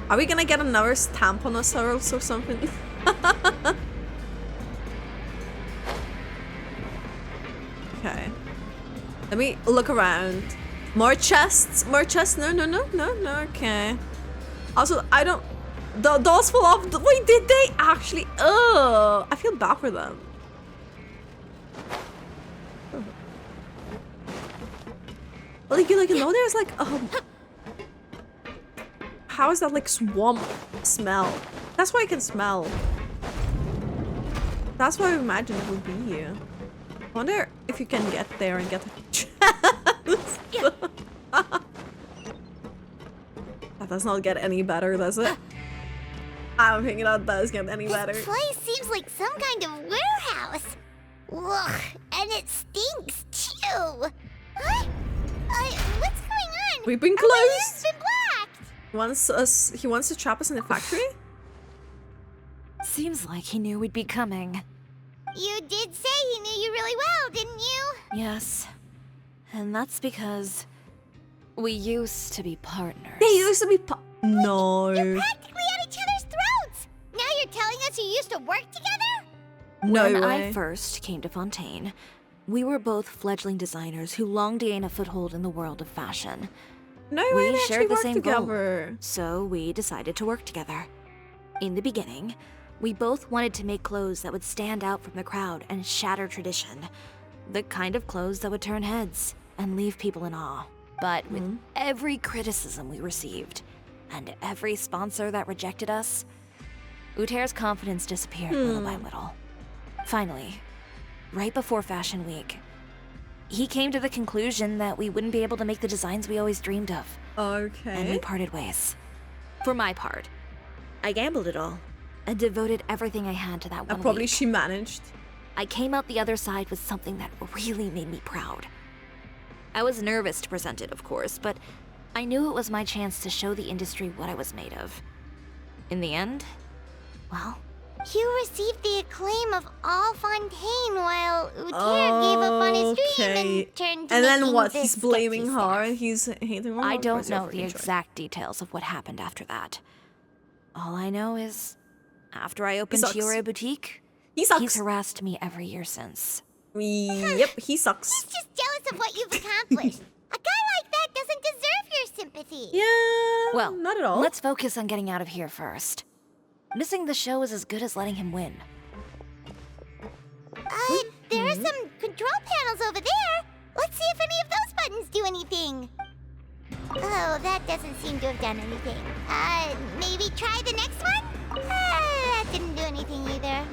Are we gonna get another stamp on us or something? Okay. Let me look around. More chests? More chests? No, okay. Also, I don't... Those fall off. Wait, did they actually? Ugh. I feel bad for them. Like, you know, there's like, how is that like swamp smell? That's what I can smell. That's what I imagine it would be. I wonder if you can get there and get a chest. That does not get any better, does it? I don't think that does get any better. This place seems like some kind of warehouse. Ugh, and it stinks too. Huh? What's going on? We've been Our closed. ears been blacked. He wants to trap us in the factory? Seems like he knew we'd be coming. You did say he knew you really well, didn't you? Yes. And that's because we used to be partners. They used to be No. You're practically at each other's throats. Now you're telling us you used to work together? No when way. I first came to Fontaine, we were both fledgling designers who longed to gain a foothold in the world of fashion. No way, We they shared the actually same work together. goal, so we decided to work together. In the beginning, we both wanted to make clothes that would stand out from the crowd and shatter tradition. The kind of clothes that would turn heads and leave people in awe. But with every criticism we received, and every sponsor that rejected us, Uter's confidence disappeared little by little. Finally, right before Fashion Week, he came to the conclusion that we wouldn't be able to make the designs we always dreamed of. Okay. And we parted ways. For my part, I gambled it all and devoted everything I had to that one Probably week. she managed. I came out the other side with something that really made me proud. I was nervous to present it, of course, but I knew it was my chance to show the industry what I was made of. In the end, well... You received the acclaim of all Fontaine while Uter gave up on his dream and turned to And then making what? this He's blaming sketchy her. He's hating her. I Or don't is it know freaking the choice? exact details of what happened after that. All I know is, after I opened sucks. Chiori Boutique, He sucks. he's harassed me every year since. Yep, he sucks. He's just jealous of what you've accomplished. A guy like that doesn't deserve your sympathy. Yeah, Well, not at all. let's focus on getting out of here first. Missing the show is as good as letting him win. There are some control panels over there. Let's see if any of those buttons do anything. Oh, that doesn't seem to have done anything. Maybe try the next one? That didn't do anything either.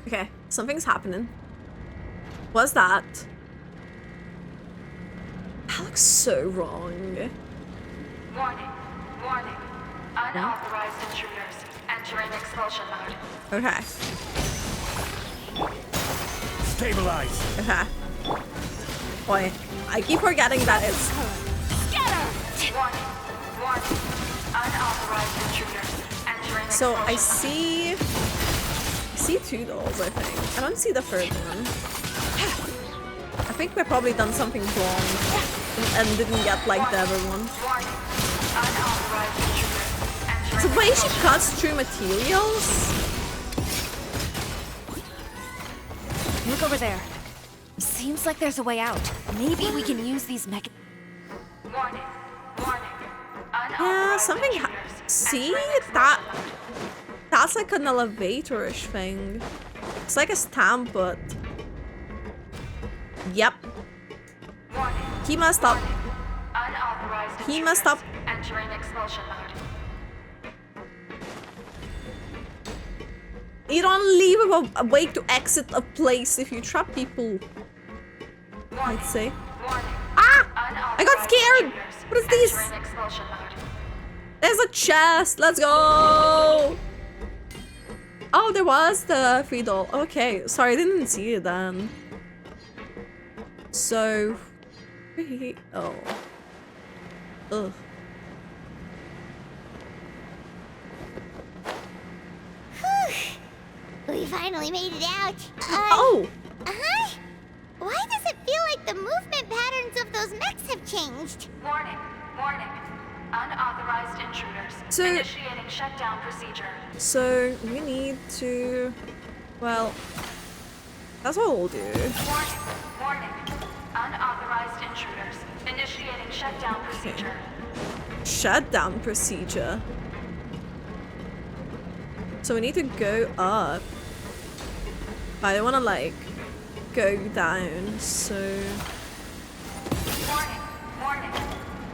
Okay, something's happening. What's that? That looks so wrong. Warning. Unauthorized intruders entering expulsion mode. Okay. Stabilize. Okay. Boy, I keep forgetting that it's... Warning. Unauthorized intruders entering So I expulsion see two dolls, I think. I don't see the third one. I think we probably done something wrong and didn't get like the other one. So the way she cuts through materials? Look over there. Seems like there's a way out. Maybe we can use these Warning. Yeah, something see? That's like an elevator-ish thing. It's like a stamp, but... Yep. He messed up. He messed up. Entering expulsion mode. You don't leave a way to exit a place if you trap people. I'd say. Ah! I got scared! What is this? There's a chest! Let's go! Oh, there was the free doll. Okay, sorry, I didn't see it then. So... Oh. Ugh. We finally made it out. Oh! Uh-huh. Why does it feel like the movement patterns of those mechs have changed? Warning, warning. Unauthorized intruders. So- Initiating shutdown procedure. So, we need to... Well... That's what we'll do. Warning, warning. Unauthorized intruders. Initiating shutdown procedure. Shutdown procedure. So we need to go up. I don't want to like go down, so... Warning, warning.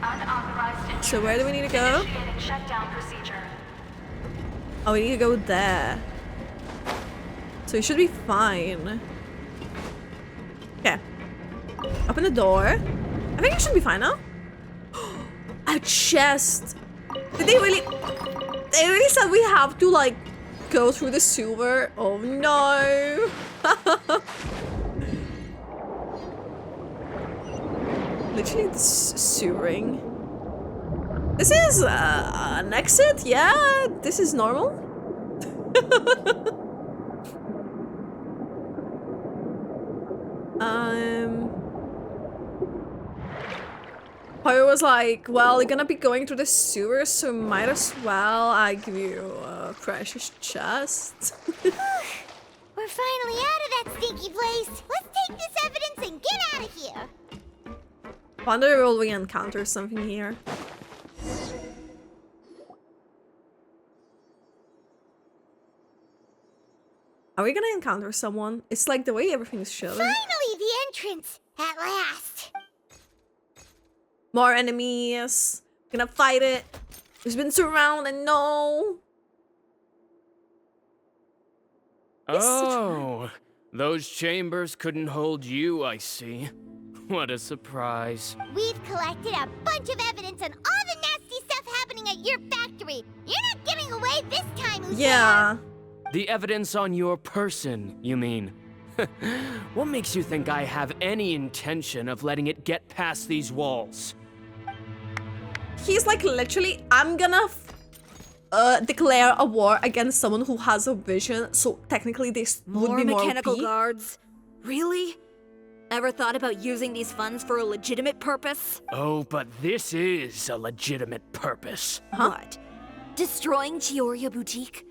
Unauthorized intruders. So where do we need to go? Initiating shutdown procedure. Oh, we need to go there. So we should be fine. Okay. Open the door. I think it should be fine now. A chest. Did they really... They really said we have to like go through the sewer. Oh no. Literally sewering. This is an exit? Yeah, this is normal. Poe was like, well, you're gonna be going through the sewers, so might as well I give you a precious chest. We're finally out of that stinky place. Let's take this evidence and get out of here. Wonder will we encounter something here? Are we gonna encounter someone? It's like the way everything's shown. Finally, the entrance! At last! More enemies. Gonna fight it. We've been surrounded. No. Oh, those chambers couldn't hold you, I see. What a surprise. We've collected a bunch of evidence on all the nasty stuff happening at your factory. You're not getting away this time, Uchiha. Yeah. The evidence on your person, you mean? What makes you think I have any intention of letting it get past these walls? He's like literally, I'm gonna declare a war against someone who has a vision. So technically this would be more mechanical OP. guards? Really? Ever thought about using these funds for a legitimate purpose? Oh, but this is a legitimate purpose. What? Destroying Chiori Boutique?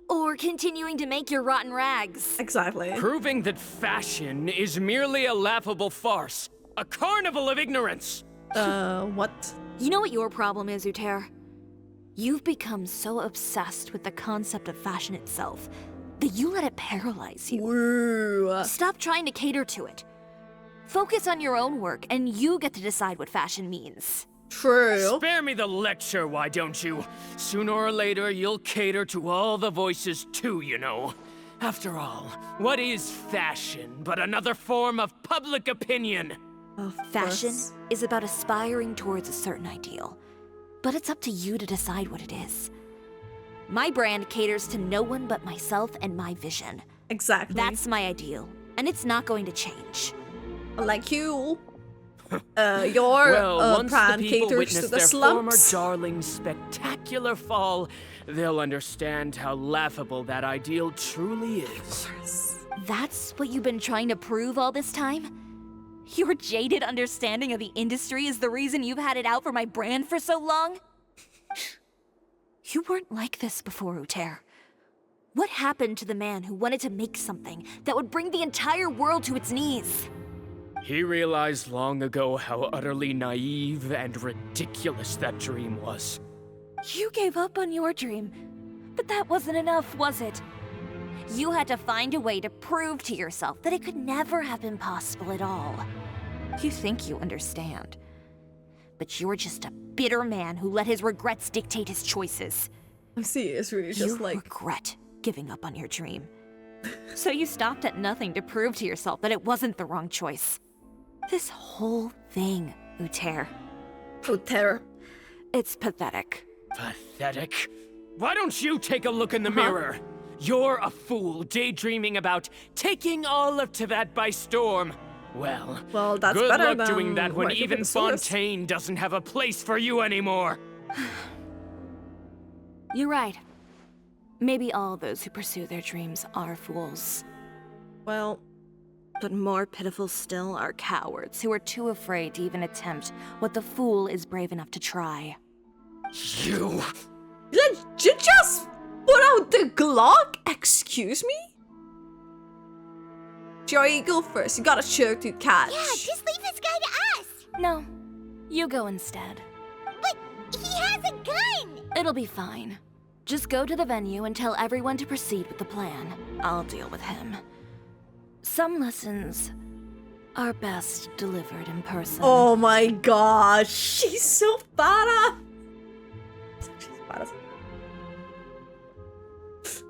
Or continuing to make your rotten rags? Exactly. Proving that fashion is merely a laughable farce. A carnival of ignorance. What? You know what your problem is, Uter? You've become so obsessed with the concept of fashion itself that you let it paralyze you. Ooh. Stop trying to cater to it. Focus on your own work, and you get to decide what fashion means. True. Spare me the lecture, why don't you? Sooner or later, you'll cater to all the voices too, you know. After all, what is fashion but another form of public opinion? Fashion is about aspiring towards a certain ideal. But it's up to you to decide what it is. My brand caters to no one but myself and my vision. Exactly. That's my ideal, and it's not going to change. Like you. Your once brand the people caters witness to the their former slums. darling's spectacular fall, they'll understand how laughable that ideal truly is. That's what you've been trying to prove all this time? Your jaded understanding of the industry is the reason you've had it out for my brand for so long? You weren't like this before, Uter. What happened to the man who wanted to make something that would bring the entire world to its knees? He realized long ago how utterly naive and ridiculous that dream was. You gave up on your dream, but that wasn't enough, was it? You had to find a way to prove to yourself that it could never have been possible at all. You think you understand. but you're just a bitter man who let his regrets dictate his choices. I see, it's really just you like... regret giving up on your dream. So you stopped at nothing to prove to yourself that it wasn't the wrong choice. This whole thing, Uter. Uter. It's pathetic. Pathetic? Why don't you take a look in the mirror? You're a fool daydreaming about taking all of Teyvat by storm. Well, that's good better luck than doing that when Rise of even the Source. Fontaine doesn't have a place for you anymore. You're right. Maybe all those who pursue their dreams are fools. Well, but more pitiful still are cowards who are too afraid to even attempt what the fool is brave enough to try. You just put out the Glock? Excuse me? Chiori, go first. You got a choke to catch. Yeah, just leave this guy to us. No, you go instead. But he has a gun. It'll be fine. Just go to the venue and tell everyone to proceed with the plan. I'll deal with him. Some lessons are best delivered in person. Oh my gosh, she's so badass. She's badass.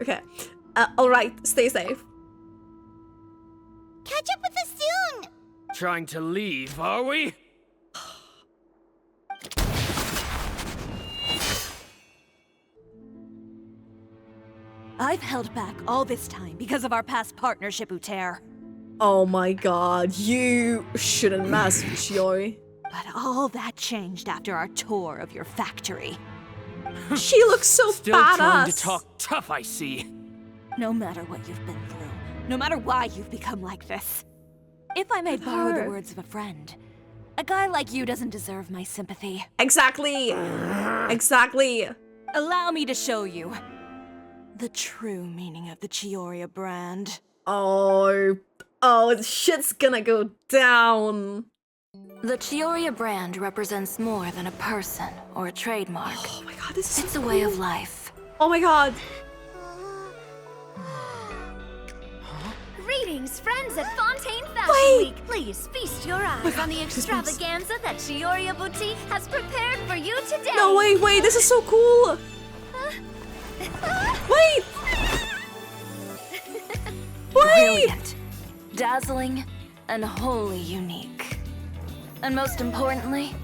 Okay, alright, stay safe. Catch up with us soon. trying to leave, are we? I've held back all this time because of our past partnership, Uter. Oh my god, you shouldn't mess with Chiori. But all that changed after our tour of your factory. She looks so Still badass. trying to talk tough, I see. No matter what you've been through, no matter why you've become like this. If I may borrow the words of a friend, a guy like you doesn't deserve my sympathy. Exactly. Exactly. Allow me to show you the true meaning of the Chiori brand. Oh, shit's gonna go down. The Chiori brand represents more than a person or a trademark. Oh my god, this is It's so a way cool. of life. Oh my god. Greetings, friends at Fontaine Fashion Wait. Week. Please feast your eyes on the extravaganza that Chiori Boutique has prepared for you today. No, wait, this is so cool. Wait. Brilliant, dazzling, and wholly unique. And most importantly,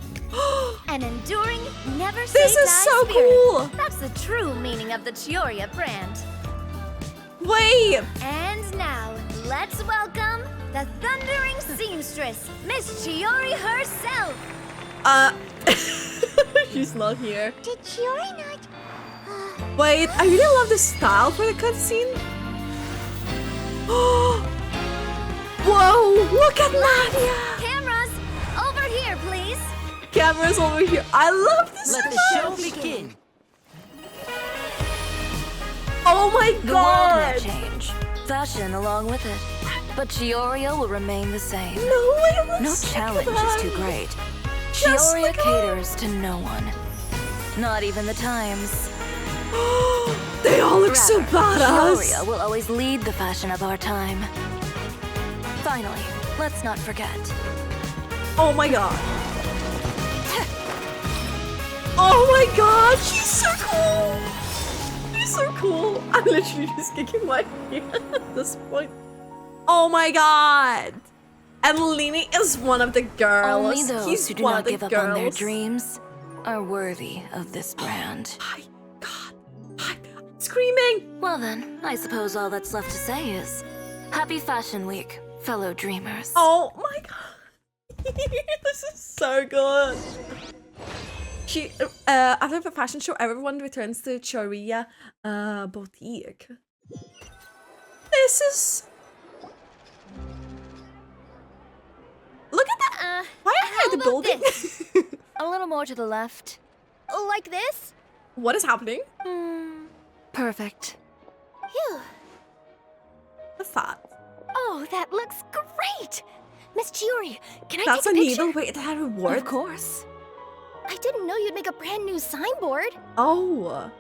an enduring, never say This is die so spirit. cool. That's the true meaning of the Chiori brand. Wait. And now, let's welcome the thundering seamstress, Miss Chiori herself. She's not here. Did Chiori not? Wait, I really love the style for the cutscene. Whoa, look at Nadia. Cameras, over here, please. Camera's over here. I love this Let so the show much. begin. Oh my the world god. may change, fashion along with it. But Chioria will remain the same. No, it looks No so challenge good. is too great. Just Chioria like caters to no one. Not even the times. They all look so badass. Chioria will always lead the fashion of our time. Finally, let's not forget. Oh my god. Oh my god, she's so cool. She's so cool. I'm literally just kicking my heels at this point. Oh my god. And Lini is one of the girls. Only those He's who do one not of the give up girls. on their dreams are worthy of this brand. My god. I'm screaming. Well then, I suppose all that's left to say is Happy Fashion Week, fellow dreamers. Oh my god. This is so good. After the fashion show, everyone returns to Chiori Boutique. This is... Look at that! Why am I at the building? A little more to the left. Like this? What is happening? Perfect. Phew. What's that? Oh, that looks great! Miss Chiori, can I That's take a a picture? needle. Wait, that reward? Of course. I didn't know you'd make a brand new signboard. Oh.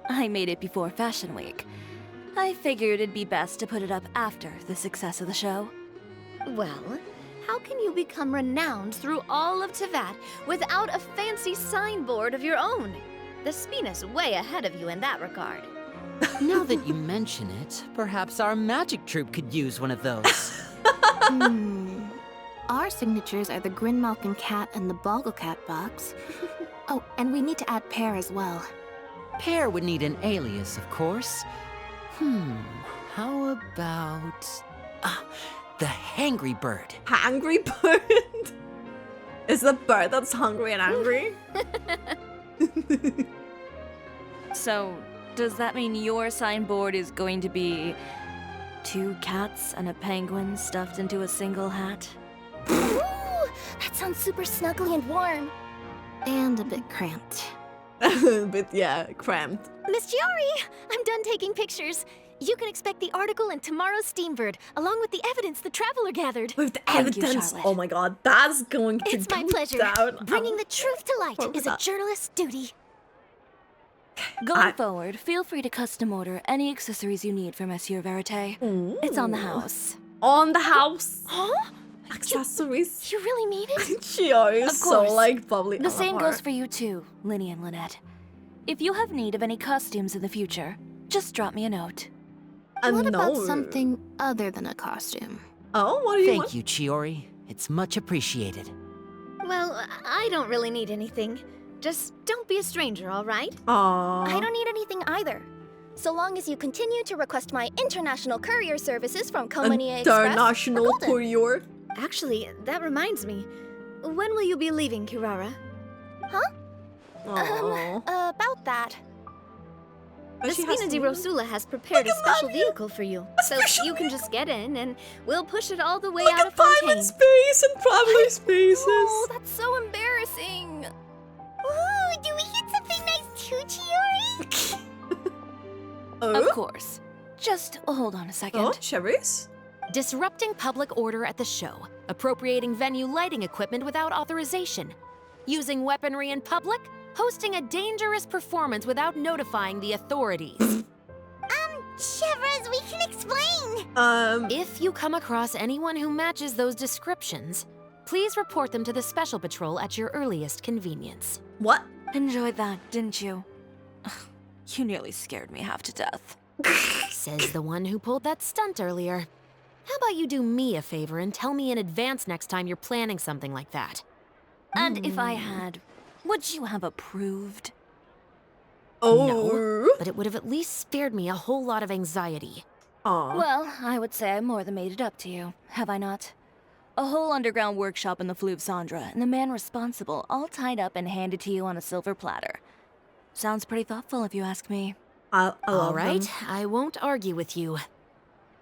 I made it before Fashion Week. I figured it'd be best to put it up after the success of the show. Well, How can you become renowned through all of Tevat without a fancy signboard of your own? The Spina's way ahead of you in that regard. Now that you mention it, perhaps our magic troupe could use one of those. Our signatures are the Grinmalkin cat and the Bogglecat box. Oh, and we need to add Pear as well. Pear would need an alias, of course. How about... the Hangry Bird. Hangry Bird? Is the bird that's hungry and angry? So, does that mean your signboard is going to be 2 cats and a penguin stuffed into a single hat? Ooh, that sounds super snuggly and warm. And a bit cramped. But yeah, cramped. Miss Chiori, I'm done taking pictures. You can expect the article in tomorrow's Steambird, along with the evidence the Traveler gathered. With the Thank you, evidence, Charlotte. oh my god, that's going to It's my go pleasure. down. Bringing the truth to light What was is a that? journalist's duty. Going forward, feel free to custom order any accessories you need for Monsieur Verite. It's on the house. On the house. Huh? Accessories. You really mean it? Chiori is Of so course. like bubbly. The I same love her. goes for you too, Linny and Lynette. If you have need of any costumes in the future, just drop me a note. What about no. something other than a costume? Oh, what do you Thank want? you, Chiori. It's much appreciated. Well, I don't really need anything. Just don't be a stranger, all right? Aww. I don't need anything either. So long as you continue to request my international courier services from Komanie Express. International we're golden. courier. Actually, that reminds me. When will you be leaving, Kirara? Aww. About that. The she has Spina di to- Rosula has prepared a special vehicle for you, so you can just get in and we'll push it all the way out of Time Fontaine. and space and traveler spaces. Oh, that's so embarrassing. Ooh, do we get something nice too, Chiori? Of course. Just hold on a second. Oh, cherries? Disrupting public order at the show, appropriating venue lighting equipment without authorization, using weaponry in public, hosting a dangerous performance without notifying the authorities. Chevras, we can explain. If you come across anyone who matches those descriptions, please report them to the Special Patrol at your earliest convenience. What? Enjoyed that, didn't you? Ugh, you nearly scared me half to death. Says the one who pulled that stunt earlier. How about you do me a favor and tell me in advance next time you're planning something like that? And if I had, would you have approved? Oh. No, but it would have at least spared me a whole lot of anxiety. Aw. Well, I would say I more than made it up to you, have I not? A whole underground workshop in the Fleuve Sandra, and the man responsible all tied up and handed to you on a silver platter. Sounds pretty thoughtful if you ask me. I love All right, them. I won't argue with you.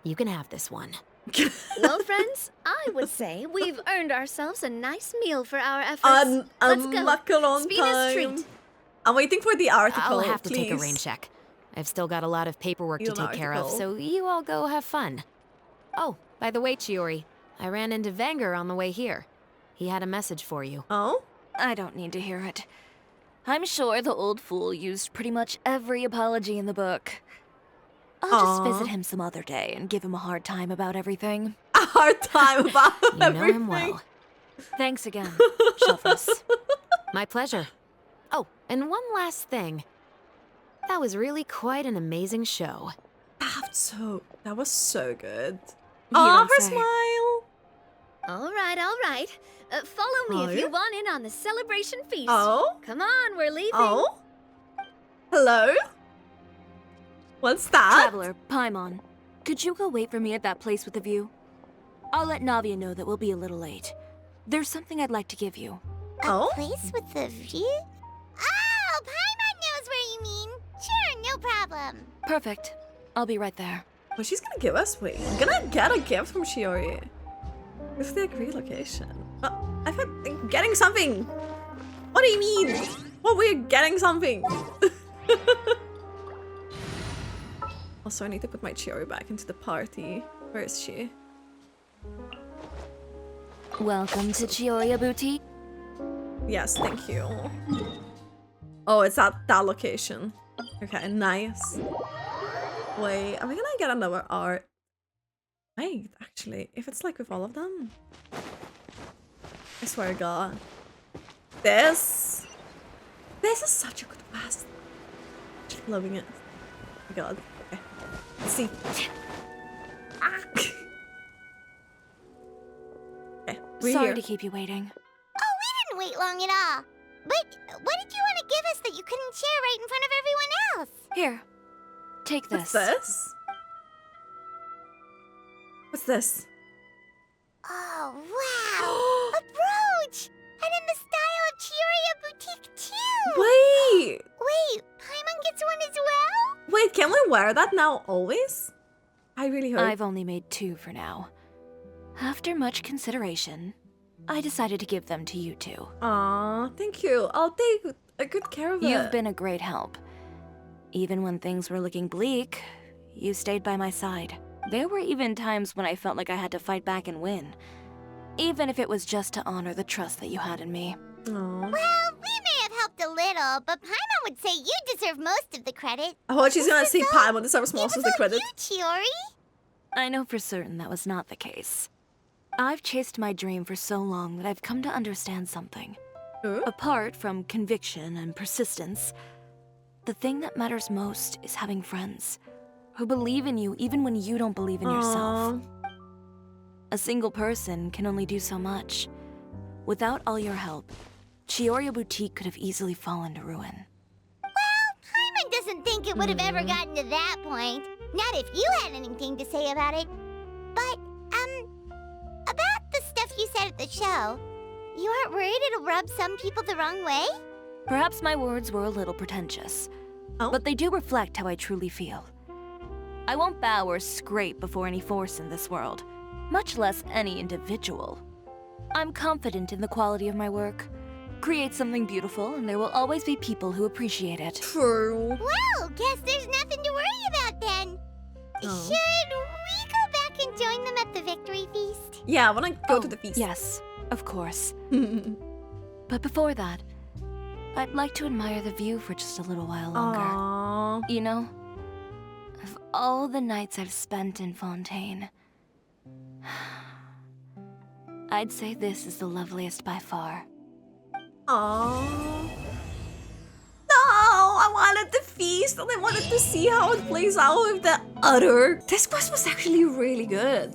You can have this one. Well, friends, I would say we've earned ourselves a nice meal for our efforts. Let's go. macaron Spina's time. treat. I'm waiting for the article. I'll have to please. take a rain check. I've still got a lot of paperwork to You take care of, article. so you all go have fun. Oh, by the way, Chiori, I ran into Venger on the way here. He had a message for you. Oh? I don't need to hear it. I'm sure the old fool used pretty much every apology in the book. I'll just Aw. visit him some other day and give him a hard time about everything. A hard time about You know everything. him well. Thanks again, Shelfus. My pleasure. Oh, and one last thing. That was really quite an amazing show. That was so good. You Oh, don't her say. smile. All right, all right. Follow me Oh, if you yeah? want in on the celebration feast. Oh? Come on, we're leaving. Oh? Hello? What's that? Traveler, Paimon, could you go wait for me at that place with the view? I'll let Navia know that we'll be a little late. There's something I'd like to give you. Oh? Place with the view? Oh, Paimon knows where you mean. Sure, no problem. Perfect. I'll be right there. What she's gonna give us? Wait, I'm gonna get a gift from Chiori. What's the agreed location? Oh, I thought getting something. What do you mean? What, we're getting something? Also, I need to put my Chiori back into the party. Where is she? Welcome to Chiori Boutique. Yes, thank you. Oh, it's at that location. Okay, nice. Wait, am I gonna get another art? Wait, actually, if it's like with all of them. I swear to God. This is such a good quest. Loving it. Oh my God. Okay. Let's see. Okay. Sorry to keep you waiting. Oh, we didn't wait long at all. But what did you want to give us that you couldn't share right in front of everyone else? Here, take this. What's this? What's this? Oh, wow! A brooch! And in the style of Chiori Boutique, too! Wait! Wait, Paimon gets one as well? Wait, can we wear that now always? I really hope. I've only made 2 for now. After much consideration, I decided to give them to you two. Aw, thank you. I'll take a good care of it. You've been a great help. Even when things were looking bleak, you stayed by my side. There were even times when I felt like I had to fight back and win. Even if it was just to honor the trust that you had in me. Aww. Well, we may have helped a little, but Paimon would say you deserve most of the credit. Oh, she's gonna say Paimon deserves most of the credit. You, Chiori? I know for certain that was not the case. I've chased my dream for so long that I've come to understand something. Apart from conviction and persistence, the thing that matters most is having friends who believe in you even when you don't believe in yourself. A single person can only do so much. Without all your help, Chiori Boutique could have easily fallen to ruin. Well, Paimon doesn't think it would have ever gotten to that point. Not if you had anything to say about it. But, about the stuff you said at the show, you aren't worried it'll rub some people the wrong way? Perhaps my words were a little pretentious, but they do reflect how I truly feel. I won't bow or scrape before any force in this world, much less any individual. I'm confident in the quality of my work. Create something beautiful, and there will always be people who appreciate it. True. Well, guess there's nothing to worry about then. Should we go back and join them at the victory feast? Yeah, I wanna go to the feast. Yes, of course. But before that, I'd like to admire the view for just a little while longer. Aww. You know, of all the nights I've spent in Fontaine, I'd say this is the loveliest by far. Aww. No, I wanted the feast and I wanted to see how it plays out with the other. This quest was actually really good.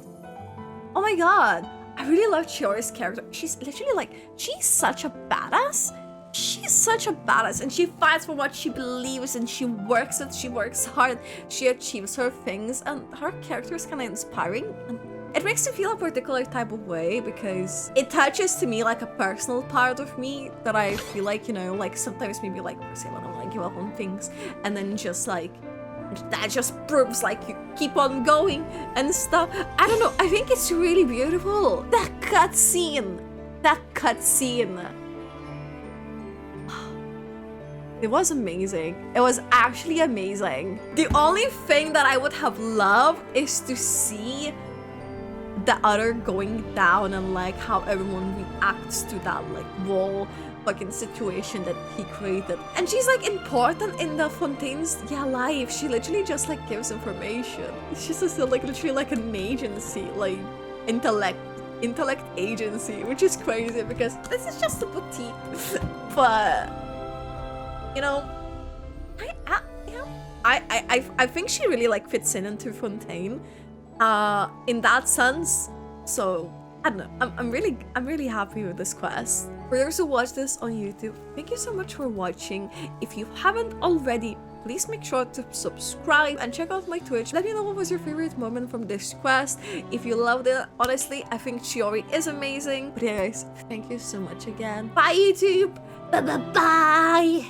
Oh my god. I really love Chiori's character. She's literally like, she's such a badass. She's such a badass and she fights for what she believes and she works it, she works hard, she achieves her things, and her character is kind of inspiring. And it makes me feel a particular type of way because it touches to me like a personal part of me that I feel like, you know, like sometimes maybe like say when I want to give up on things and then just like that just proves like you keep on going and stuff. I don't know, I think it's really beautiful. That cutscene. It was amazing. It was actually amazing. The only thing that I would have loved is to see the other going down and like how everyone reacts to that like wall fucking situation that he created. And she's like important in the Fontaine's life. She literally just like gives information. She's just like literally like an agency, like intellect agency, which is crazy because this is just a boutique. But you know, I think she really like fits into Fontaine, in that sense. So I don't know. I'm really happy with this quest. For those who watch this on YouTube, thank you so much for watching. If you haven't already, please make sure to subscribe and check out my Twitch. Let me know what was your favorite moment from this quest. If you loved it, honestly, I think Chiori is amazing. But yeah, guys, thank you so much again. Bye, YouTube. Bye.